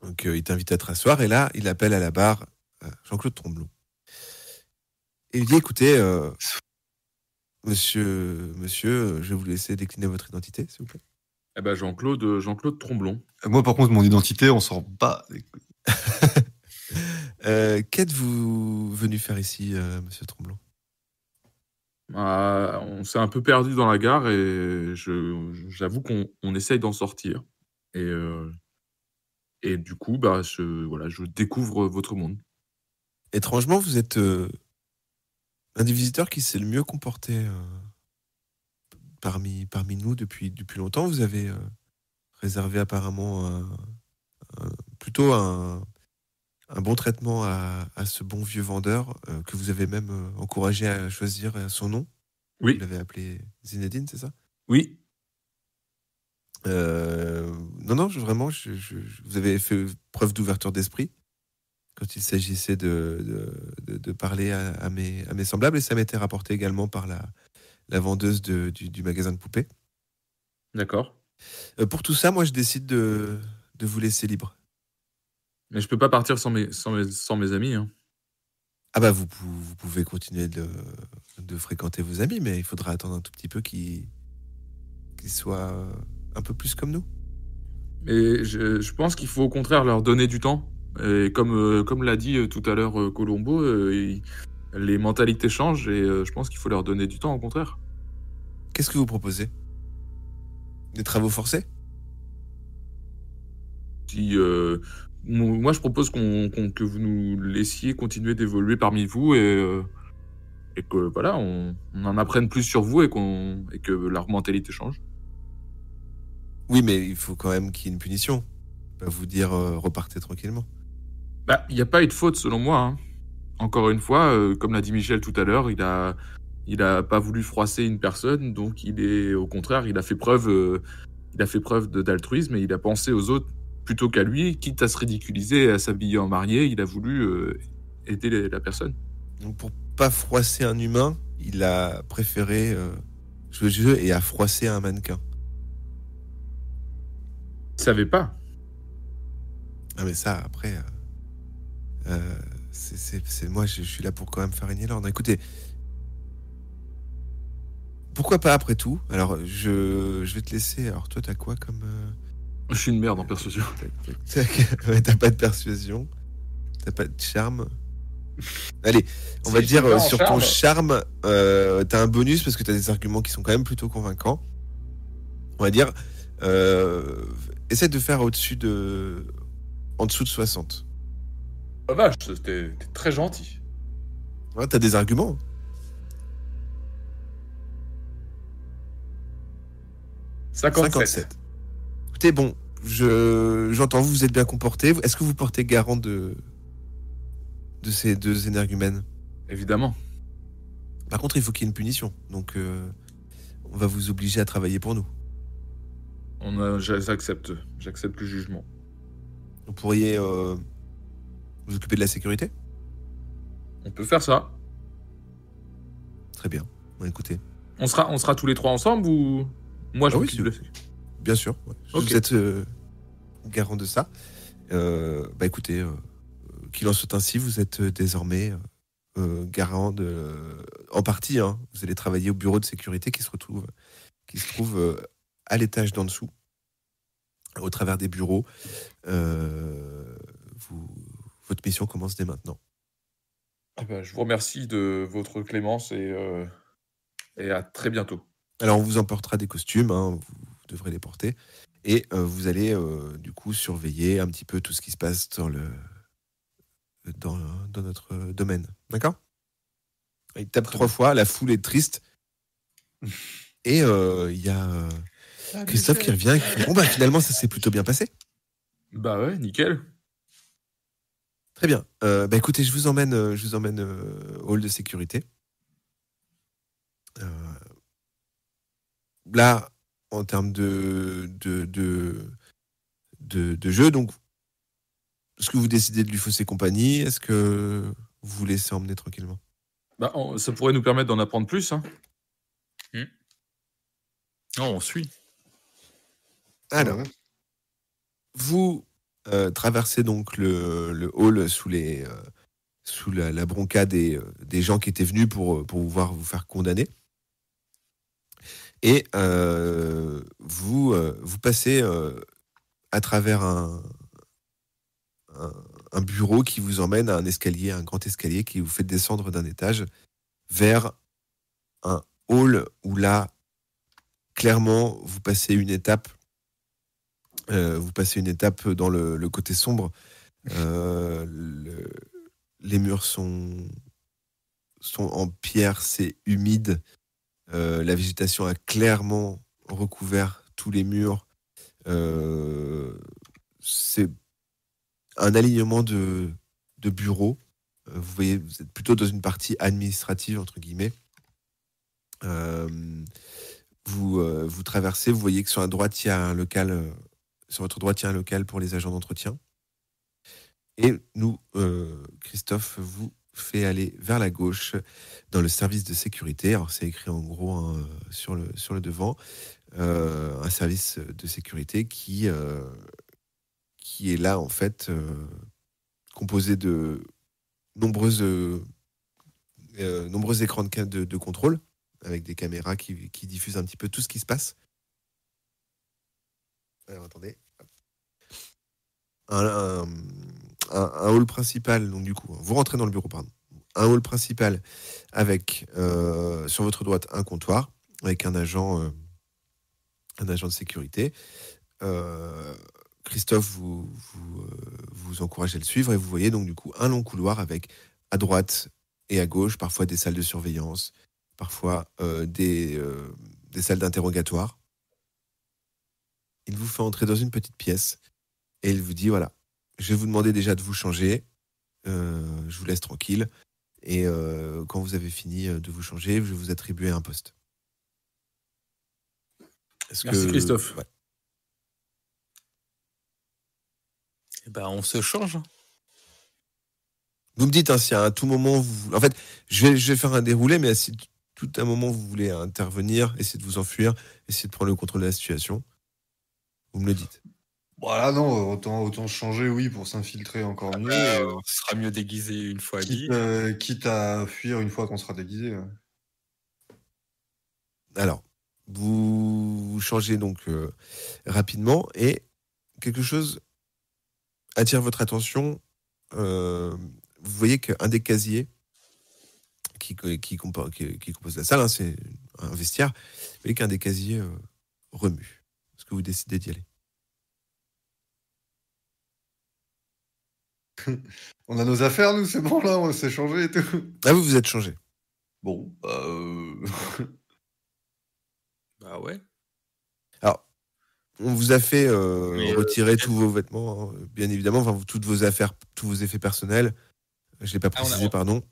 Donc, il t'invite à te rasseoir et là, il appelle à la barre Jean-Claude Tromblon. Et il dit écoutez, monsieur, je vais vous laisser décliner votre identité, s'il vous plaît. Eh ben Jean-Claude Tromblon. Moi, par contre, mon identité, on s'en bat. Qu'êtes-vous venu faire ici, monsieur Tromblon? On s'est un peu perdu dans la gare et j'avoue qu'on essaye d'en sortir. Et du coup, je découvre votre monde. Étrangement, vous êtes un des visiteurs qui s'est le mieux comporté parmi nous depuis longtemps. Vous avez réservé apparemment plutôt un bon traitement à ce bon vieux vendeur que vous avez même encouragé à choisir son nom. Oui. Vous l'avez appelé Zinedine, c'est ça? Oui. Non, vraiment, vous avez fait preuve d'ouverture d'esprit quand il s'agissait de parler à mes semblables, et ça m'était rapporté également par la vendeuse du magasin de poupées. D'accord. Pour tout ça, moi, je décide de vous laisser libre. Mais je peux pas partir sans mes amis. Hein. Ah bah, vous pouvez continuer de fréquenter vos amis, mais il faudra attendre un tout petit peu qu'ils soient un peu plus comme nous. Mais je pense qu'il faut au contraire leur donner du temps. Et comme l'a dit tout à l'heure Colombo, les mentalités changent et je pense qu'il faut leur donner du temps au contraire. Qu'est-ce que vous proposez? Des travaux forcés? Moi, je propose que vous nous laissiez continuer d'évoluer parmi vous et que voilà, on en apprenne plus sur vous et que leur mentalité change. Oui, mais il faut quand même qu'il y ait une punition. Pas vous dire repartez tranquillement. Bah, il n'y a pas eu de faute selon moi. Hein. Encore une fois, comme l'a dit Michel tout à l'heure, il a pas voulu froisser une personne, donc au contraire, il a fait preuve d'altruisme et il a pensé aux autres plutôt qu'à lui, quitte à se ridiculiser et à s'habiller en marié, il a voulu aider la personne. Donc pour pas froisser un humain, il a préféré jouer le jeu et a froissé un mannequin. Il savait pas. Ah mais ça, après, c'est moi, je suis là pour quand même faire régner l'ordre. Écoutez, pourquoi pas après tout? Alors, je vais te laisser. Alors toi, t'as quoi comme... Je suis une merde en persuasion. Ouais, t'as pas de persuasion, t'as pas de charme. Allez, on va Si, dire je suis pas en sur ton charme. charme, t'as un bonus parce que t'as des arguments qui sont quand même plutôt convaincants. On va dire, essaie de faire en dessous de 60. Oh vache, t'es très gentil. Ouais, t'as des arguments. « 57. Écoutez, bon, j'entends, vous êtes bien comporté. Est-ce que vous portez garant de ces deux énergumènes? Évidemment. Par contre, il faut qu'il y ait une punition. Donc, on va vous obliger à travailler pour nous. J'accepte le jugement. Vous pourriez vous occuper de la sécurité? On peut faire ça. Très bien. Bon, écoutez. On sera tous les trois ensemble ou moi je m'occupe de la sécurité? Bien sûr. Ouais. Okay. Vous êtes garant de ça. Écoutez, qu'il en soit ainsi, vous êtes désormais garant en partie. Hein, vous allez travailler au bureau de sécurité qui se trouve à l'étage d'en dessous, au travers des bureaux. Votre mission commence dès maintenant. Je vous remercie de votre clémence et à très bientôt. Alors, on vous emportera des costumes, hein, vous devrez les porter, et vous allez du coup surveiller un petit peu tout ce qui se passe dans notre domaine. D'accord? Il tape 3 fois, la foule est triste, et il y a Christophe qui revient et qui fait, bon bah finalement ça s'est plutôt bien passé. Bah ouais, nickel. Très bien. Écoutez, je vous emmène au hall de sécurité. Euh, Là, en termes de jeu, donc, est-ce que vous décidez de lui fausser compagnie? Est-ce que vous vous laissez emmener tranquillement? Bah, ça pourrait nous permettre d'en apprendre plus. Hein. Non, on suit. Alors, Ouais. vous traversez donc le hall sous la bronca des gens qui étaient venus pour vous faire condamner. Et vous passez à travers un bureau qui vous emmène à un grand escalier qui vous fait descendre d'un étage vers un hall où là, clairement, vous passez une étape. Vous passez une étape dans le côté sombre. Les murs sont en pierre, c'est humide. La végétation a clairement recouvert tous les murs. C'est un alignement de bureaux. Vous voyez, vous êtes plutôt dans une partie administrative, entre guillemets. Vous traversez, vous voyez que sur la droite, il y a un local. Sur votre droite, il y a un local pour les agents d'entretien. Et nous, Christophe vous fait aller vers la gauche dans le service de sécurité. Alors, c'est écrit en gros sur le devant. Un service de sécurité qui est là, en fait, composé de nombreux écrans de contrôle avec des caméras qui diffusent un petit peu tout ce qui se passe. Alors, attendez. Un hall principal, donc du coup, vous rentrez dans le bureau, pardon. Un hall principal avec, sur votre droite, un comptoir avec un agent de sécurité. Christophe vous encourage à le suivre et vous voyez donc du coup un long couloir avec à droite et à gauche parfois des salles de surveillance, parfois des salles d'interrogatoire. Il vous fait entrer dans une petite pièce et il vous dit voilà, je vais vous demander déjà de vous changer, je vous laisse tranquille et quand vous avez fini de vous changer, je vais vous attribuer un poste. Merci Christophe. Ouais. Eh ben, on se change. Vous me dites si à tout moment en fait, je vais faire un déroulé, mais si tout un moment vous voulez intervenir, essayer de vous enfuir, essayer de prendre le contrôle de la situation, vous me le dites. Voilà, non, autant changer, oui, pour s'infiltrer encore mieux. On sera mieux déguisé une fois habillé. Quitte à fuir une fois qu'on sera déguisé. Ouais. Alors, vous changez donc rapidement et quelque chose attire votre attention. Vous voyez qu'un des casiers qui compose la salle, c'est un vestiaire, vous voyez qu'un des casiers remue. Est-ce que vous décidez d'y aller? On a nos affaires, nous, c'est bon, là, on s'est changé et tout. Ah, vous êtes changé. Bon, Bah ouais. Alors, on vous a fait retirer tous vos vêtements, hein, bien évidemment, enfin, toutes vos affaires, tous vos effets personnels, je ne l'ai pas précisé, pardon,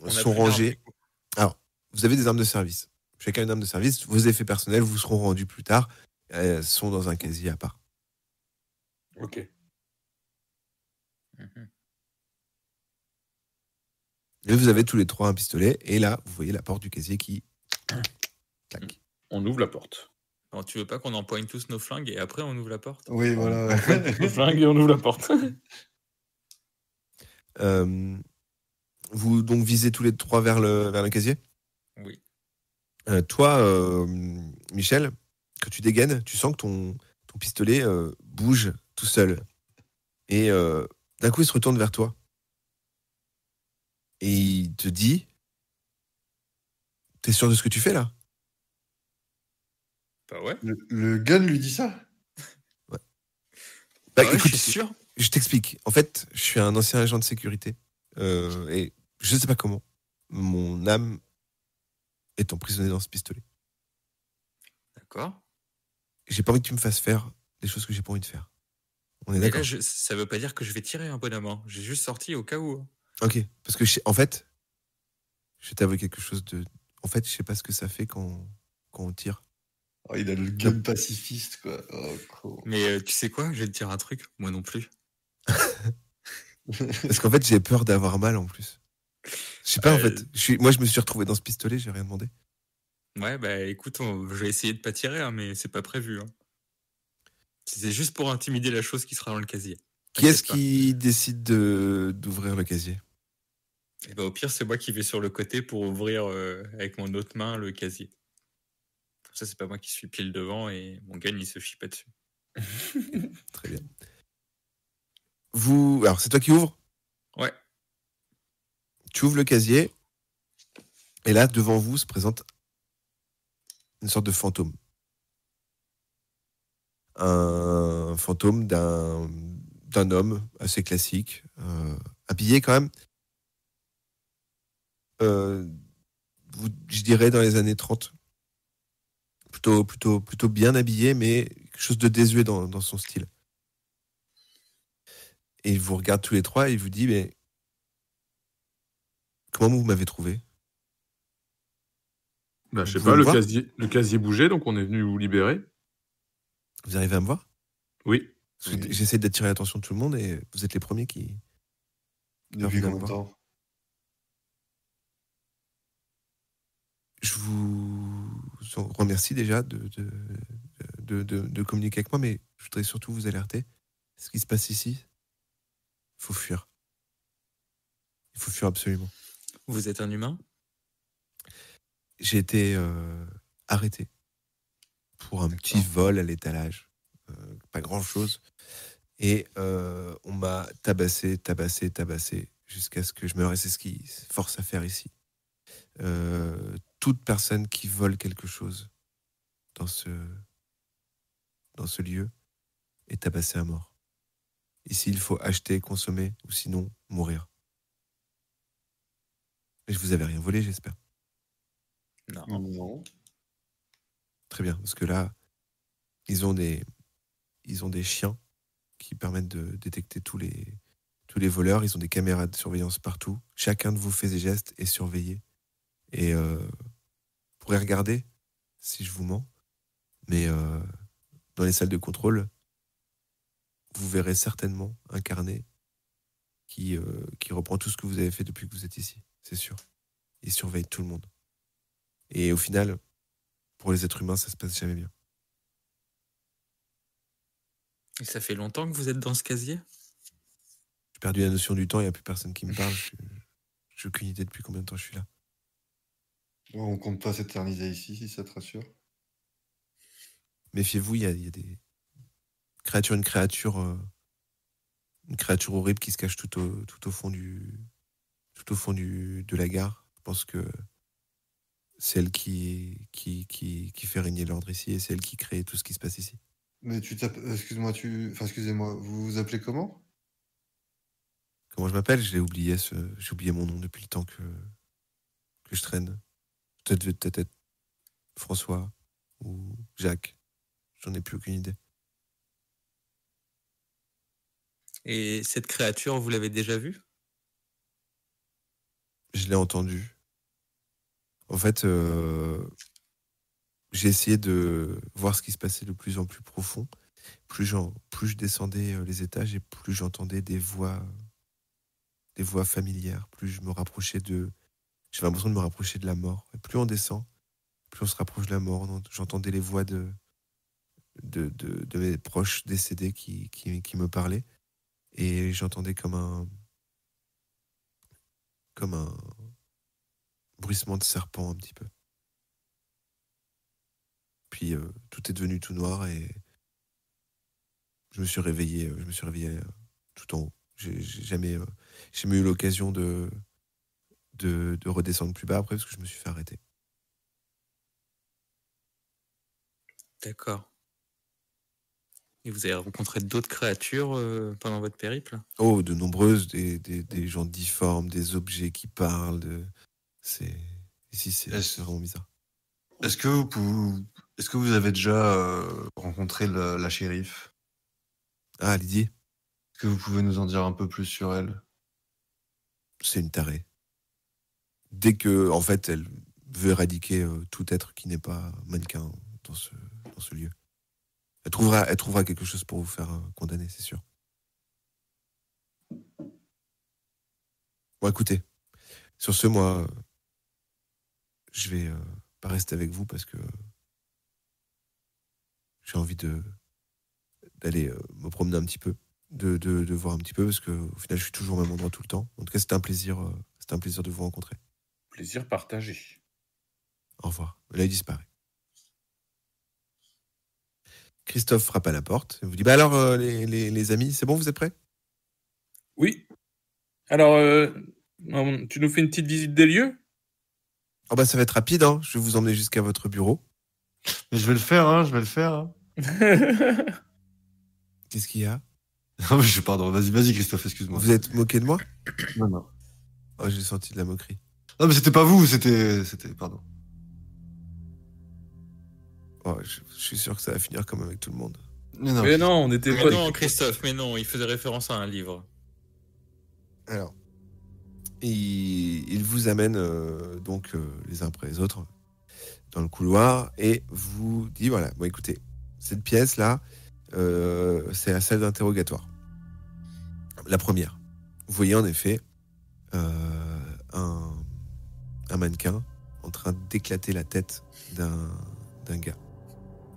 sont rangés. Alors, vous avez des armes de service. Chacun a une arme de service. Vos effets personnels vous seront rendus plus tard. Elles sont dans un casier à part. Ok. Et vous avez tous les trois un pistolet. Et là, vous voyez la porte du casier qui claque. On ouvre la porte. Alors, tu veux pas qu'on empoigne tous nos flingues et après on ouvre la porte? oui, voilà. On flingue et on ouvre la porte. Vous donc visez tous les trois vers le casier? Oui. Toi, Michel, que tu dégaines, tu sens que ton pistolet bouge tout seul. Et d'un coup, il se retourne vers toi. Et il te dit, t'es sûr de ce que tu fais là? Bah ouais. Le gun lui dit ça? Ouais. Bah ouais, écoute, je suis sûr. Je t'explique. En fait, je suis un ancien agent de sécurité. Et je ne sais pas comment. Mon âme est emprisonnée dans ce pistolet. D'accord. J'ai pas envie que tu me fasses faire des choses que j'ai pas envie de faire. On est Mais d'accord? là, ça veut pas dire que je vais tirer un bonhomme. Hein. J'ai juste sorti au cas où. Ok. Parce que, en fait, je vais t'avouer quelque chose de en fait, je sais pas ce que ça fait quand on tire. Oh, il a le gun pacifiste, quoi. Oh, con. Mais tu sais quoi? Je vais te dire un truc. Moi non plus. Parce qu'en fait, j'ai peur d'avoir mal en plus. Je sais pas, en fait. Moi, je me suis retrouvé dans ce pistolet, j'ai rien demandé. Ouais, bah écoute, je vais essayer de pas tirer, hein, mais c'est pas prévu. Hein. C'est juste pour intimider la chose qui sera dans le casier. Qui est-ce T'inquiète pas. qui décide d'ouvrir le casier? Et bah, au pire, c'est moi qui vais sur le côté pour ouvrir avec mon autre main le casier. Comme ça, c'est pas moi qui suis pile devant et mon gun, il se chie pas dessus. Très bien. Alors, c'est toi qui ouvres? Ouais. Tu ouvres le casier, et là, devant vous, se présente une sorte de fantôme. Un fantôme d'un homme assez classique, habillé quand même, je dirais dans les années 30. Plutôt bien habillé, mais quelque chose de désuet dans son style. Et il vous regarde tous les trois et il vous dit, mais comment vous m'avez trouvé? Bah, je sais Vous pas, pouvez le me voir casier bougeait, donc on est venu vous libérer. Vous arrivez à me voir? Oui. Parce que Oui. j'essaie d'attirer l'attention de tout le monde et vous êtes les premiers qui... Depuis Viens combien me de voir. temps? Je vous remercie déjà de communiquer avec moi, mais je voudrais surtout vous alerter. Ce qui se passe ici, il faut fuir. Il faut fuir absolument. Vous êtes un humain? J'ai été arrêté pour un petit vol à l'étalage. Pas grand-chose. Et on m'a tabassé jusqu'à ce que je meure. Et c'est ce qui force à faire ici. Toute personne qui vole quelque chose dans ce lieu est tabassée à mort. Ici, il faut acheter, consommer, ou sinon mourir. Mais je vous avais rien volé, j'espère. Non. Non. Très bien, parce que là, ils ont des chiens qui permettent de détecter tous les voleurs. Ils ont des caméras de surveillance partout. Chacun de vos faits et gestes est surveillé. Et vous pourrez regarder si je vous mens. Mais dans les salles de contrôle, vous verrez certainement un carnet qui reprend tout ce que vous avez fait depuis que vous êtes ici. C'est sûr. Il surveille tout le monde. Et au final, pour les êtres humains, ça se passe jamais bien. Et ça fait longtemps que vous êtes dans ce casier? J'ai perdu la notion du temps, il n'y a plus personne qui me parle. J'ai aucune idée depuis combien de temps je suis là. On compte pas s'éterniser ici, si ça te rassure. Méfiez-vous, il y a des créatures, une créature horrible qui se cache tout au fond de la gare. Je pense que c'est elle qui fait régner l'ordre ici et c'est elle qui crée tout ce qui se passe ici. Mais excusez-moi, vous vous appelez comment? Comment je m'appelle? J'ai oublié mon nom depuis le temps que je traîne. Peut-être être François ou Jacques. J'en ai plus aucune idée. Et cette créature, vous l'avez déjà vue? Je l'ai entendu. En fait, j'ai essayé de voir ce qui se passait de plus en plus profond. Plus je descendais les étages et plus j'entendais des voix familières. Plus je me rapprochais j'avais l'impression de me rapprocher de la mort. Et plus on descend, plus on se rapproche de la mort. J'entendais les voix de mes proches décédés qui me parlaient. Et j'entendais comme un bruissement de serpent un petit peu. Puis tout est devenu tout noir et je me suis réveillé tout en haut. J'ai jamais eu l'occasion de redescendre plus bas après parce que je me suis fait arrêter. D'accord. Et vous avez rencontré d'autres créatures pendant votre périple? Oh, de nombreuses, des gens difformes, des objets qui parlent. Ici, c'est vraiment bizarre. Est-ce que vous avez déjà rencontré la shérif? Ah, Lydie, Est-ce que vous pouvez nous en dire un peu plus sur elle? c'est une tarée. Dès que, en fait, elle veut éradiquer tout être qui n'est pas mannequin dans ce lieu. Elle trouvera quelque chose pour vous faire condamner, c'est sûr. Bon, écoutez, sur ce, moi, je vais pas rester avec vous parce que j'ai envie d'aller me promener un petit peu, de voir un petit peu, parce qu'au final, je suis toujours au même endroit tout le temps. En tout cas, c'était un plaisir de vous rencontrer. Plaisir partagé. Au revoir. Là, il disparaît. Christophe frappe à la porte et vous dit, bah alors, les amis, c'est bon, vous êtes prêts? Oui. Alors, tu nous fais une petite visite des lieux? Oh bah ça va être rapide, hein. Je vais vous emmener jusqu'à votre bureau. Mais je vais le faire, hein. Qu'est-ce qu'il y a? Non, mais pardon, vas-y, Christophe, excuse-moi. Vous êtes moqué de moi? Non. Oh, j'ai senti de la moquerie. Non, mais c'était pas vous, c'était, pardon. Oh, je suis sûr que ça va finir comme avec tout le monde. Mais non, on était Mais pas... non, Christophe, mais non, il faisait référence à un livre. Alors, il vous amène donc les uns après les autres dans le couloir et vous dit, voilà, bon écoutez, cette pièce-là, c'est la salle d'interrogatoire. La première. Vous voyez en effet un mannequin en train d'éclater la tête d'un gars.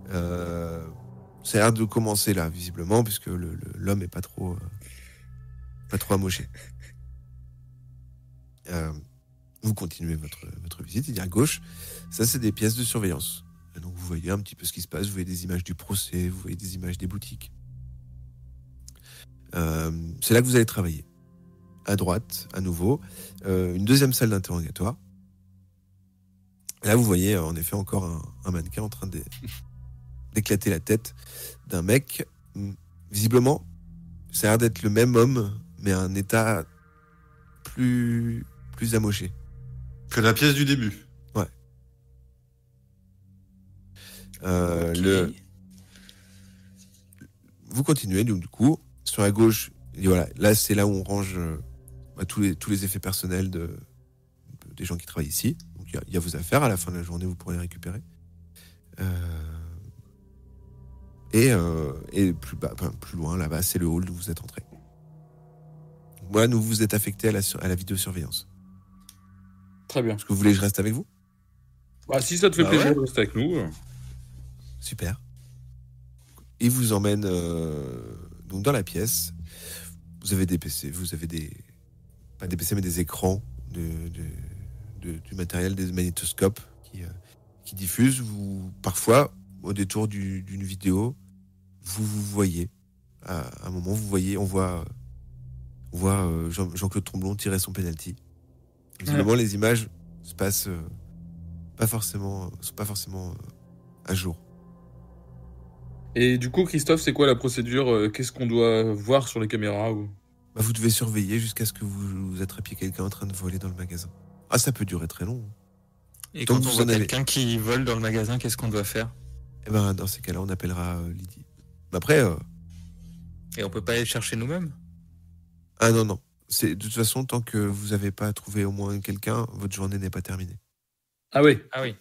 Ça a l'air de commencer là, visiblement, puisque l'homme est pas trop amoché. Vous continuez votre visite, il dit à gauche, ça c'est des pièces de surveillance. Et donc vous voyez un petit peu ce qui se passe, vous voyez des images du procès, vous voyez des images des boutiques. C'est là que vous allez travailler. À droite, à nouveau, une deuxième salle d'interrogatoire. Là vous voyez en effet encore un mannequin en train d'éclater la tête d'un mec. Visiblement, ça a l'air d'être le même homme, mais à un état plus amoché. Que la pièce du début. Ouais. Ok. Vous continuez, donc du coup, sur la gauche, et voilà, là c'est là où on range tous les effets personnels des gens qui travaillent ici. Donc il y a vos affaires, à la fin de la journée, vous pourrez les récupérer. Et plus loin, là-bas, c'est le hall d'où vous êtes entré. Moi, vous êtes affecté à la vidéosurveillance. Très bien. Est-ce que vous voulez que je reste avec vous? Bah, si ça te fait Bah plaisir ouais. de rester avec nous. Super. Il vous emmène donc dans la pièce. Vous avez des PC, pas des PC mais des écrans du matériel, des magnétoscopes qui diffusent. Parfois, au détour d'une vidéo, vous voyez. À un moment, on voit Jean-Claude Tromblon tirer son penalty. Visiblement, les images se passent sont pas forcément à jour. Et du coup, Christophe, c'est quoi la procédure? Qu'est-ce qu'on doit voir sur les caméras ou... Bah, vous devez surveiller jusqu'à ce que vous attrapiez quelqu'un en train de voler dans le magasin. Ah, ça peut durer très long. Et Donc quand on vous voit en avez- quelqu'un qui vole dans le magasin, qu'est-ce qu'on doit faire? Et ben, dans ces cas-là, on appellera Lydie. Mais après, Et on peut pas aller le chercher nous-mêmes? ah non. De toute façon, tant que vous n'avez pas trouvé au moins quelqu'un, votre journée n'est pas terminée. Ah oui. Ah oui.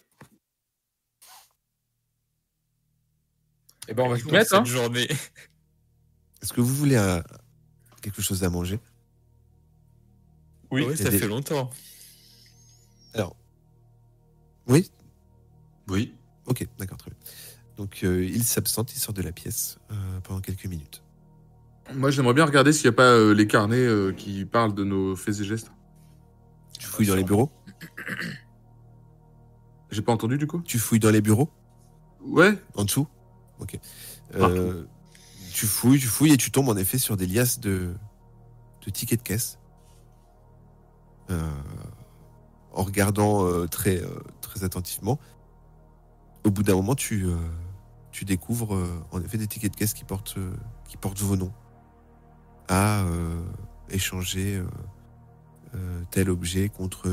Eh ben, on va se Donc, mettre, hein. cette journée. Est-ce que vous voulez quelque chose à manger? Oui. Oui, Il y a ça des- fait longtemps. Alors, oui. Oui. Ok, d'accord, très bien. Donc, il s'absente, il sort de la pièce pendant quelques minutes. Moi, j'aimerais bien regarder s'il n'y a pas les carnets qui parlent de nos faits et gestes. Tu fouilles dans les bureaux? J'ai pas entendu, du coup? Tu fouilles dans les bureaux? Ouais. En dessous? Ok. Partout. Tu fouilles et tu tombes en effet sur des liasses de tickets de caisse. En regardant très attentivement. Au bout d'un moment, tu découvres en effet des tickets de caisse qui portent vos noms. À échanger tel objet contre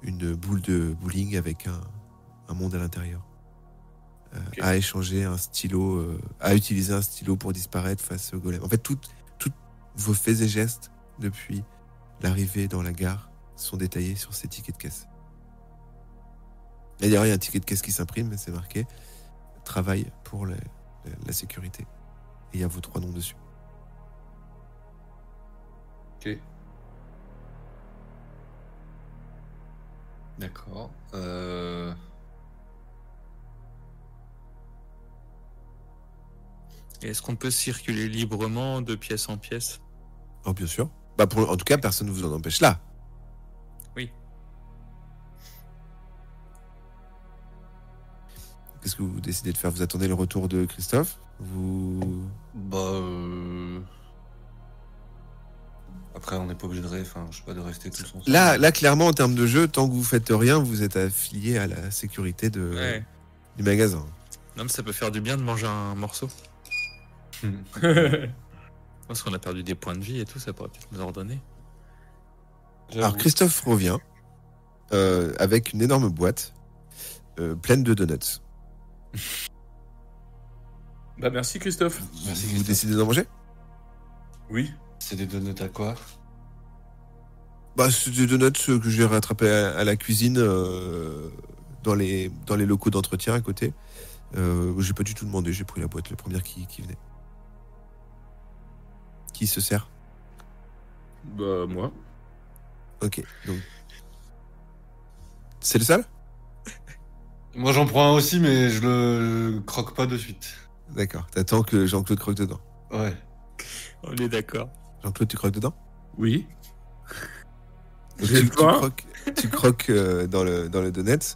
une boule de bowling avec un monde à l'intérieur. Ok. À échanger un stylo, à utiliser un stylo pour disparaître face au golem. En fait, tous vos faits et gestes depuis l'arrivée dans la gare sont détaillés sur ces tickets de caisse. Et d'ailleurs, il y a un ticket de caisse qui s'imprime, mais c'est marqué travail pour la sécurité. Et il y a vos 3 noms dessus. Ok. D'accord. Et est-ce qu'on peut circuler librement de pièce en pièce? Oh, bien sûr. Bah, en tout cas, personne ne vous en empêche là. Oui. Qu'est-ce que vous décidez de faire? Vous attendez le retour de Christophe? Après, on n'est pas obligé de rester tous ensemble. Là, clairement, en termes de jeu, tant que vous faites rien, vous êtes affilié à la sécurité Ouais. du magasin. Non, mais ça peut faire du bien de manger un morceau. Parce qu'on a perdu des points de vie et tout, ça pourrait peut-être nous en redonner. Alors, Christophe revient avec une énorme boîte pleine de donuts. Bah merci Christophe. Merci, Vous Christophe. décidez d'en manger? Oui. C'est des donuts à quoi? Bah, c'est des donuts que j'ai rattrapés à la cuisine dans les locaux d'entretien à côté. J'ai pas du tout demandé, j'ai pris la boîte, la première qui venait. Qui se sert? Bah moi. Ok, donc. C'est le seul? Moi, j'en prends un aussi, mais je le croque pas de suite. D'accord, t'attends que Jean-Claude croque dedans. Ouais. On est d'accord. Jean-Claude, tu croques dedans? Oui. Donc, J'ai faim. tu croques dans le donut.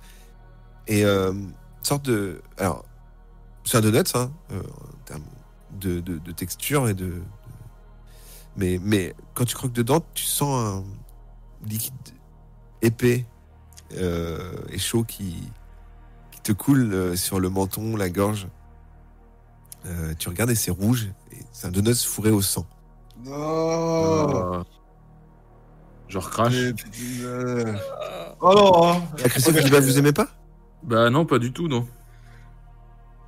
Et une sorte de. Alors, c'est un donut, hein, en termes de texture et de. Mais quand tu croques dedans, tu sens un liquide épais et chaud qui te coule sur le menton, la gorge. Tu regardes et c'est rouge. Et c'est un donut fourré au sang. Oh, Je recrache. Oh non, hein. Ah, Christophe dit, bah, vous aimez pas? Bah non, pas du tout, non.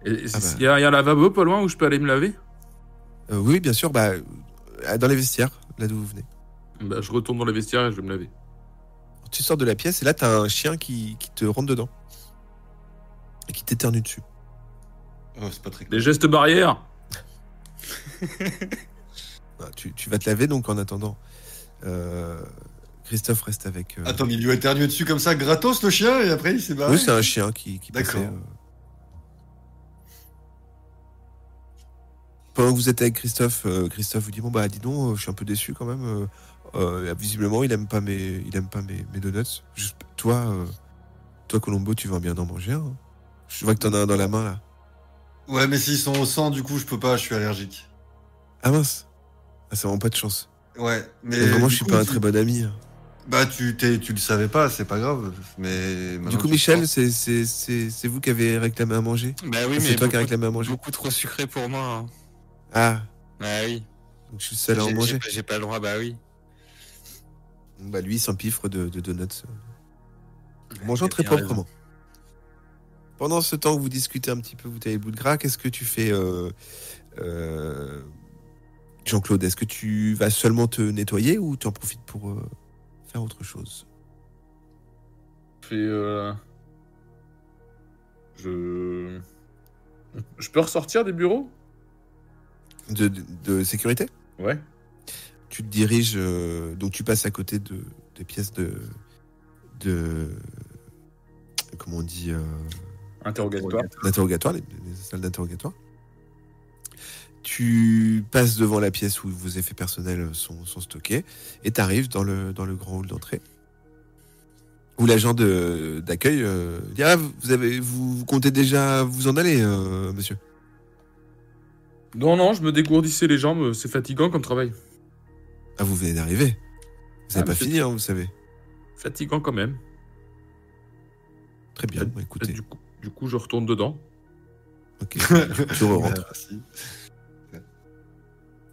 Il Ah bah. y a un lavabo pas loin où je peux aller me laver? Oui, bien sûr. Bah, dans les vestiaires, là d'où vous venez. Bah je retourne dans les vestiaires et je vais me laver. Tu sors de la pièce et là, t'as un chien qui te rentre dedans. Et qui t'éternue dessus. Oh, c'est pas très Les cool. gestes barrières. Ah, tu vas te laver donc en attendant. Christophe reste avec. Attends, mais il lui a éternué dessus comme ça, gratos le chien, et après il s'est barré. Oui, c'est un chien qui D'accord. passait. Pendant que vous êtes avec Christophe, Christophe vous dit bon bah dis donc, je suis un peu déçu quand même. Visiblement, il aime pas mes donuts. Juste, toi, Colombo, tu vas bien en manger un. Hein. Je vois que t'en as un dans la main là. Ouais, mais s'ils sont au sang, du coup, je peux pas, je suis allergique. Ah mince, ah, c'est vraiment pas de chance. Ouais, mais. Vraiment, du je suis coup, pas un très bon ami. Hein. Bah, tu le savais pas, c'est pas grave. Mais Du maintenant, coup, tu Michel, le sais. c'est vous qui avez réclamé à manger. Bah oui, C'est mais toi qui as réclamé à manger. beaucoup trop sucré pour moi. Hein. Ah, Ah oui. donc je suis seul à en manger. J'ai pas le droit, bah oui. Bah lui, il s'empiffre de donuts. Mangeant Il a très bien raison. proprement. Pendant ce temps que vous discutez un petit peu, vous taillez bout de gras, qu'est-ce que tu fais, Jean-Claude? Est-ce que tu vas seulement te nettoyer ou tu en profites pour faire autre chose? Je peux ressortir des bureaux? De sécurité? Ouais. Tu te diriges, donc tu passes à côté des pièces de comment on dit, Interrogatoire. d'interrogatoire, les salles d'interrogatoire. Tu passes devant la pièce où vos effets personnels sont stockés et tu arrives dans le grand hall d'entrée où l'agent d'accueil dit ah, vous comptez déjà vous en aller, monsieur? Non, je me dégourdissais les jambes, c'est fatigant comme travail. Ah, vous venez d'arriver. Vous n'avez Ah, pas mais fini, hein, vous savez. Fatigant quand même. Très bien, bah, écoutez. Du coup, je retourne dedans. Ok, tu rentres. Merci.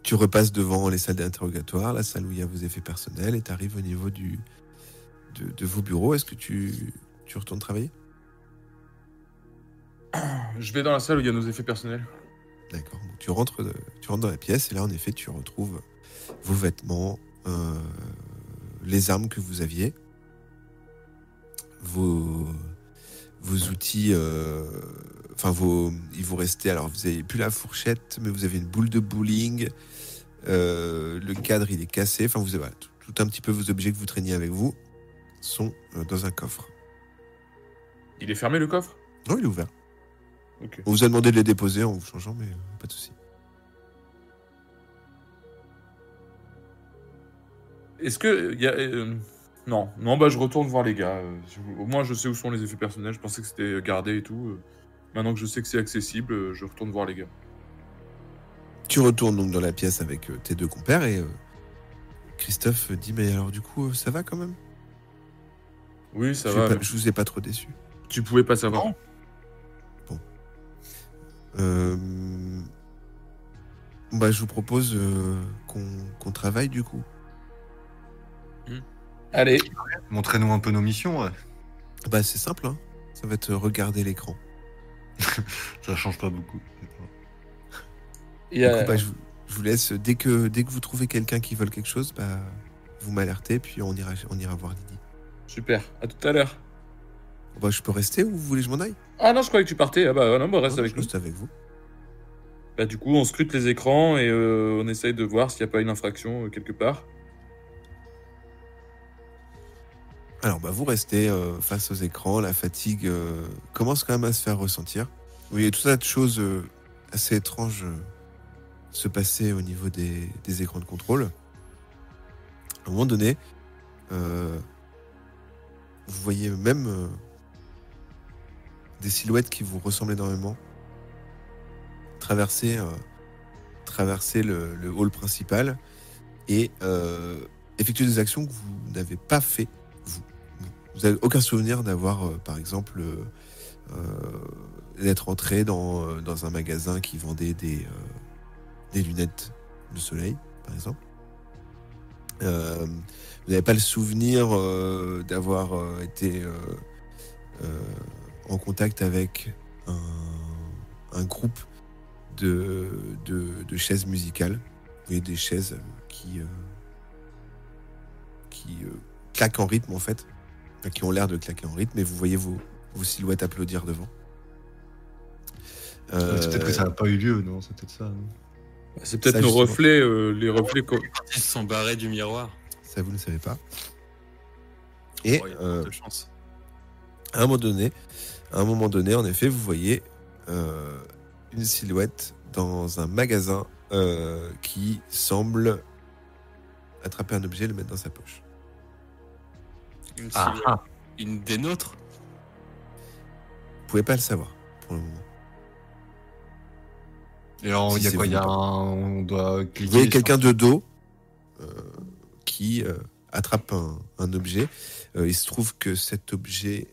Tu repasses devant les salles d'interrogatoire, la salle où il y a vos effets personnels, et tu arrives au niveau de vos bureaux. Est-ce que tu retournes travailler? Je vais dans la salle où il y a nos effets personnels. D'accord. Donc, tu rentres dans la pièce, et là, en effet, tu retrouves vos vêtements, les armes que vous aviez, vos vos outils, il vous restait, alors vous avez plus la fourchette, mais vous avez une boule de bowling, le cadre il est cassé, enfin vous avez tout un petit peu vos objets que vous traîniez avec vous sont dans un coffre. Il est fermé le coffre? Non, il est ouvert. Ok. On vous a demandé de les déposer en vous changeant, mais pas de souci. Est-ce que il y a non, bah je retourne voir les gars. Au moins je sais où sont les effets personnels. Je pensais que c'était gardé et tout. Maintenant que je sais que c'est accessible, je retourne voir les gars. Tu retournes donc dans la pièce avec tes deux compères et Christophe dit mais alors du coup ça va quand même? Oui, ça va. Je vous ai pas trop déçu. Tu pouvais pas savoir. Non. Bah je vous propose qu'on travaille du coup. Allez. Montrez-nous un peu nos missions, ouais. Bah c'est simple, hein. Ça va être regarder l'écran. Ça change pas beaucoup. Et, Du coup, bah, je vous laisse, dès que vous trouvez quelqu'un qui vole quelque chose, bah, vous m'alertez, puis on ira voir Lydie. Super, à tout à l'heure. Bah, je peux rester ou vous voulez que je m'en aille? Ah non, je croyais que tu partais. Ah bah non, bah reste Non, avec je nous. reste avec vous. Bah du coup, on scrute les écrans et on essaye de voir s'il n'y a pas une infraction quelque part. Alors, bah, vous restez face aux écrans, la fatigue commence quand même à se faire ressentir. Oui, il y a tout un tas de choses assez étranges se passer au niveau des écrans de contrôle. À un moment donné, vous voyez même des silhouettes qui vous ressemblent énormément traverser le hall principal et effectuer des actions que vous n'avez pas fait, vous. Vous n'avez aucun souvenir d'avoir, par exemple, d'être entré dans un magasin qui vendait des lunettes de soleil, par exemple. Vous n'avez pas le souvenir d'avoir été en contact avec un groupe de chaises musicales. Vous voyez des chaises qui claquent en rythme, en fait. Enfin, qui ont l'air de claquer en rythme, et vous voyez vos silhouettes applaudir devant. C'est peut-être que ça n'a pas eu lieu, non? C'est peut-être ça, non? C'est peut-être Ça, nos justement. reflets, les reflets. Ils se sont barrés du miroir. Ça, vous ne savez pas. Et Oh, il y a pas de chance. à un moment donné, en effet, vous voyez une silhouette dans un magasin qui semble attraper un objet et le mettre dans sa poche. Une, Ah, silhouette. ah. Une des nôtres. Vous pouvez pas le savoir pour le moment. Et alors, Si il y a c'est quoi? vous, Il y a pas. on doit cliquer. Vous voyez sur- quelqu'un de dos qui attrape un objet. Il se trouve que cet objet,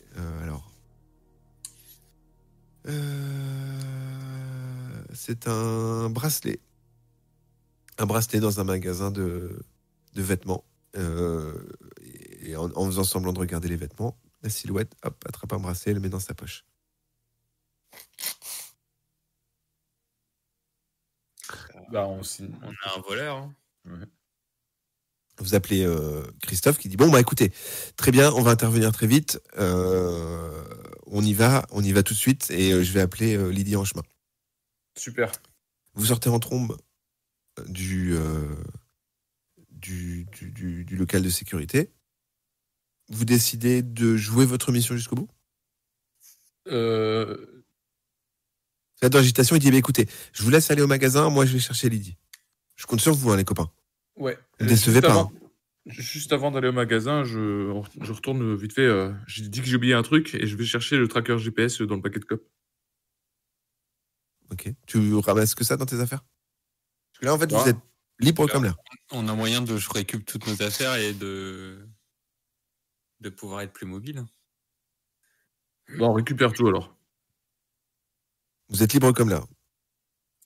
c'est un bracelet. Un bracelet dans un magasin de vêtements. Et en faisant semblant de regarder les vêtements, la silhouette, hop, attrape un bracelet et le met dans sa poche. Bah, on signe. On a un voleur. Hein. Vous appelez Christophe qui dit bon bah écoutez, très bien, on va intervenir très vite, on y va tout de suite et je vais appeler Lydie en chemin. Super. Vous sortez en trombe du local de sécurité. Vous décidez de jouer votre mission jusqu'au bout. Là, dans l'agitation, il dit bah, écoutez, je vous laisse aller au magasin, moi je vais chercher Lydie. Je compte sur vous, hein, les copains. Ouais. Ne décevez pas. Hein. Juste avant d'aller au magasin, je retourne vite fait. J'ai dit que j'ai oublié un truc et je vais chercher le tracker GPS dans le paquet de copes. Ok. Tu ramasses que ça dans tes affaires? Parce que là, en fait, Ouais. vous êtes libre comme l'air. On a moyen de je récupère toutes nos affaires et de pouvoir être plus mobile. Bon, on récupère tout alors. Vous êtes libre comme l'air.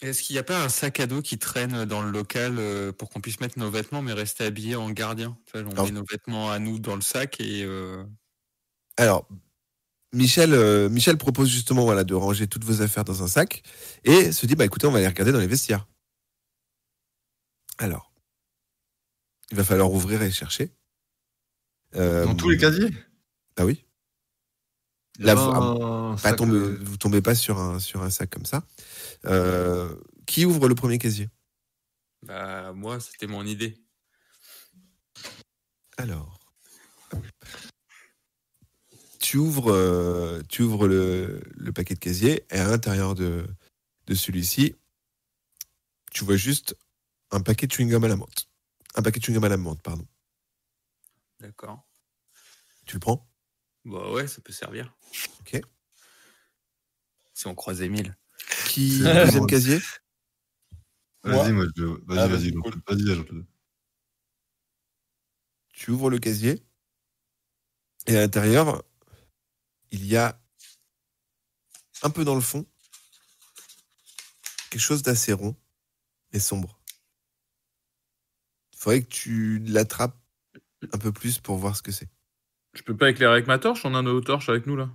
Est-ce qu'il n'y a pas un sac à dos qui traîne dans le local pour qu'on puisse mettre nos vêtements mais rester habillés en gardien? Tu vois, on met nos vêtements à nous dans le sac et... Alors, Michel propose justement voilà, de ranger toutes vos affaires dans un sac et se dit bah écoutez, on va les regarder dans les vestiaires. Alors, il va falloir ouvrir et chercher. Dans tous les casiers? Ah oui. Là, un sac, vous tombez pas sur un sac comme ça. Qui ouvre le premier casier? Bah, moi, c'était mon idée. Alors, tu ouvres le paquet de casier et à l'intérieur de celui-ci, tu vois juste un paquet de chewing-gum à la menthe. Un paquet de chewing-gum à la menthe, pardon. D'accord. Tu le prends? Bah ouais, ça peut servir. Ok. Si on croise Émile. Qui C'est deuxième vraiment- casier? Vas-y, moi, Ah, vas-y, cool. vas-y, Jean-Claude. Tu ouvres le casier et à l'intérieur, il y a un peu dans le fond quelque chose d'assez rond et sombre. Il faudrait que tu l'attrapes un peu plus pour voir ce que c'est. Je peux pas éclairer avec ma torche? On a nos torches avec nous, là.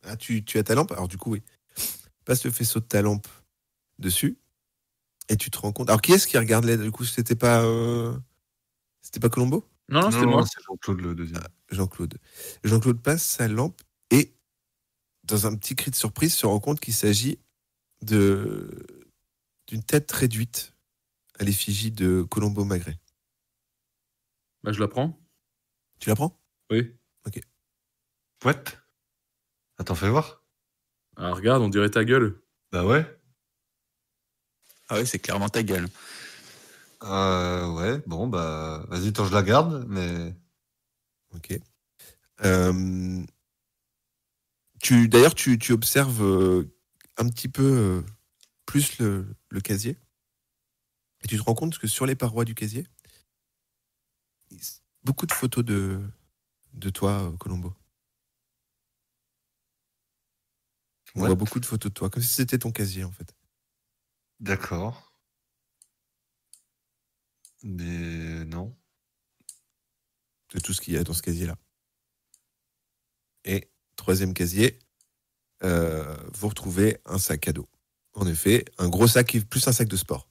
Ah, tu as ta lampe? Alors du coup, oui. Passe le faisceau de ta lampe dessus et tu te rends compte. Alors qui est-ce qui regarde là? Du coup, c'était pas Colombo? Non, c'était moi. c'est Jean-Claude le deuxième. Jean-Claude. Jean-Claude passe sa lampe et, dans un petit cri de surprise, se rend compte qu'il s'agit d'une tête réduite à l'effigie de Colombo Magret. Bah, je la prends. Tu la prends? Oui. What? Attends, fais voir. Alors, regarde, on dirait ta gueule. Bah ouais. Ah oui, c'est clairement ta gueule. Ouais, bon, bah, vas-y, je la garde, mais. Ok. D'ailleurs, tu observes un petit peu plus le casier. Et tu te rends compte que sur les parois du casier, beaucoup de photos de toi, Colombo. On What? voit beaucoup de photos de toi, comme si c'était ton casier, en fait. D'accord. Mais non. De tout ce qu'il y a dans ce casier-là. Et troisième casier, vous retrouvez un sac à dos. En effet, un gros sac plus un sac de sport.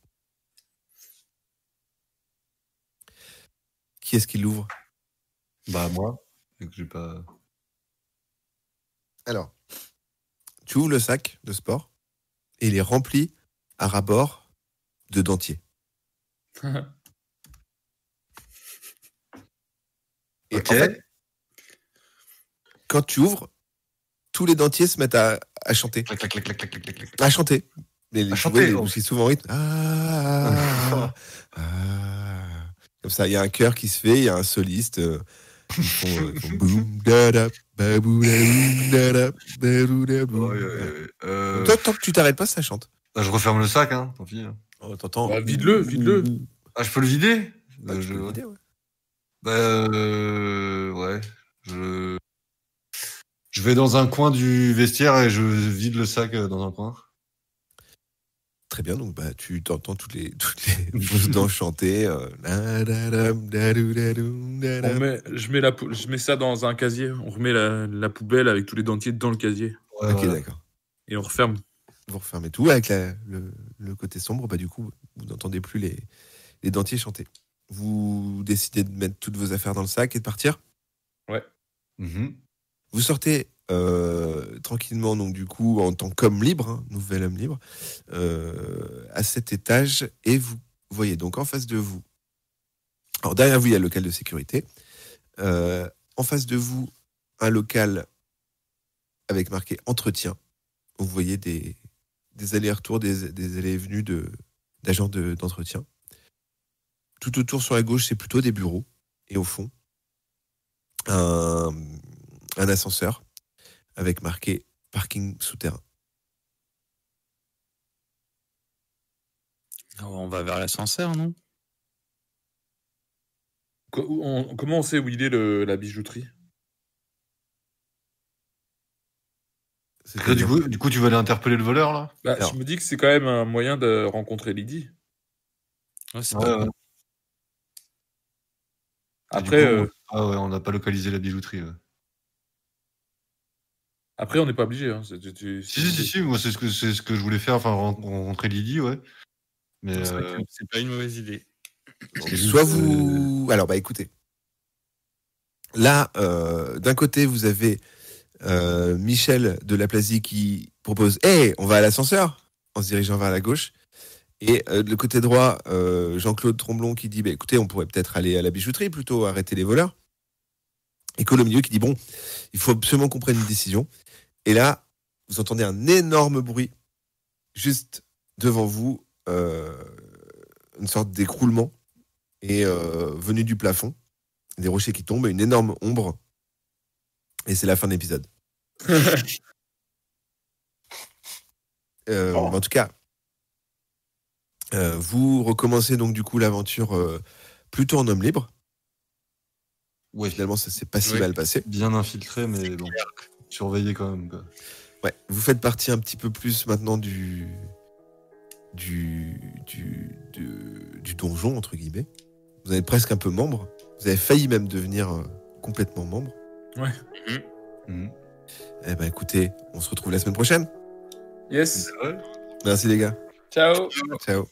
Qui est-ce qui l'ouvre? Bah, moi. Et que j'ai pas. Alors, tu ouvres le sac de sport et il est rempli à ras-bord de dentiers. Et Ok. en fait, quand tu ouvres, tous les dentiers se mettent à chanter. Clac, clac, clac, clac, clac, clac, clac, clac. À chanter. À chanter, oh. C'est souvent en rythme. Ah. Comme ça, il y a un chœur qui se fait, il y a un soliste. Ils font boum, da, da, babou, da, boum, da, da, babou, da, boum. Tant que tu t'arrêtes pas, ça chante. Bah, je referme le sac, hein, tant pis. Oh, t'entends. Bah, vide-le. Ah, je peux le vider? Bah, tu peux le vider, ouais. Ouais. Je vais dans un coin du vestiaire et je vide le sac dans un coin. Très bien, donc bah, tu t'entends toutes les fausses dents chanter. Je mets ça dans un casier. On remet la poubelle avec tous les dentiers dans le casier. Ouais, Ok, voilà. d'accord. Et on referme. Vous refermez tout avec le côté sombre. Bah, du coup, vous n'entendez plus les dentiers chanter. Vous décidez de mettre toutes vos affaires dans le sac et de partir. Mhm. Vous sortez tranquillement, donc du coup, en tant qu'homme libre, nouvel homme libre, à cet étage, et vous voyez donc en face de vous. Alors derrière vous, il y a le local de sécurité. En face de vous, un local avec marqué entretien. Vous voyez des allers-retours, des allées et venues d'agents d'entretien. Tout autour sur la gauche, c'est plutôt des bureaux. Et au fond, un ascenseur avec marqué parking souterrain. On va vers l'ascenseur, non? Comment on sait où il est la bijouterie? Du coup, tu vas aller interpeller le voleur, là? Bah, Alors. je me dis que c'est quand même un moyen de rencontrer Lydie. Ouais, c'est Ouais, pas ouais. con. Après, Du coup, on n'a pas localisé la bijouterie. Ouais. après, on n'est pas obligé. Hein. Si, moi c'est ce que je voulais faire, enfin rencontrer Lydie, ouais. Mais C'est pas une mauvaise idée. c'est Soit juste, vous... Alors, bah écoutez. Là, d'un côté, vous avez Michel de Laplasie qui propose « Hey, on va à l'ascenseur !» en se dirigeant vers la gauche. Et de le côté droit, Jean-Claude Tromblon qui dit écoutez, on pourrait peut-être aller à la bijouterie plutôt, arrêter les voleurs. Et Cole au milieu qui dit bon, il faut absolument qu'on prenne une décision. Et là, vous entendez un énorme bruit juste devant vous, une sorte d'écroulement et venu du plafond, des rochers qui tombent, une énorme ombre. Et c'est la fin de l'épisode. En tout cas, vous recommencez donc du coup l'aventure plutôt en homme libre. Oui. Finalement, ça s'est pas si mal passé. Bien infiltré, mais bon, surveillé quand même. Quoi. Ouais, vous faites partie un petit peu plus maintenant du donjon, entre guillemets. Vous êtes presque un peu membre. Vous avez failli même devenir complètement membre. Ouais. Eh ben écoutez, on se retrouve la semaine prochaine. Yes. Merci les gars. Ciao. Ciao.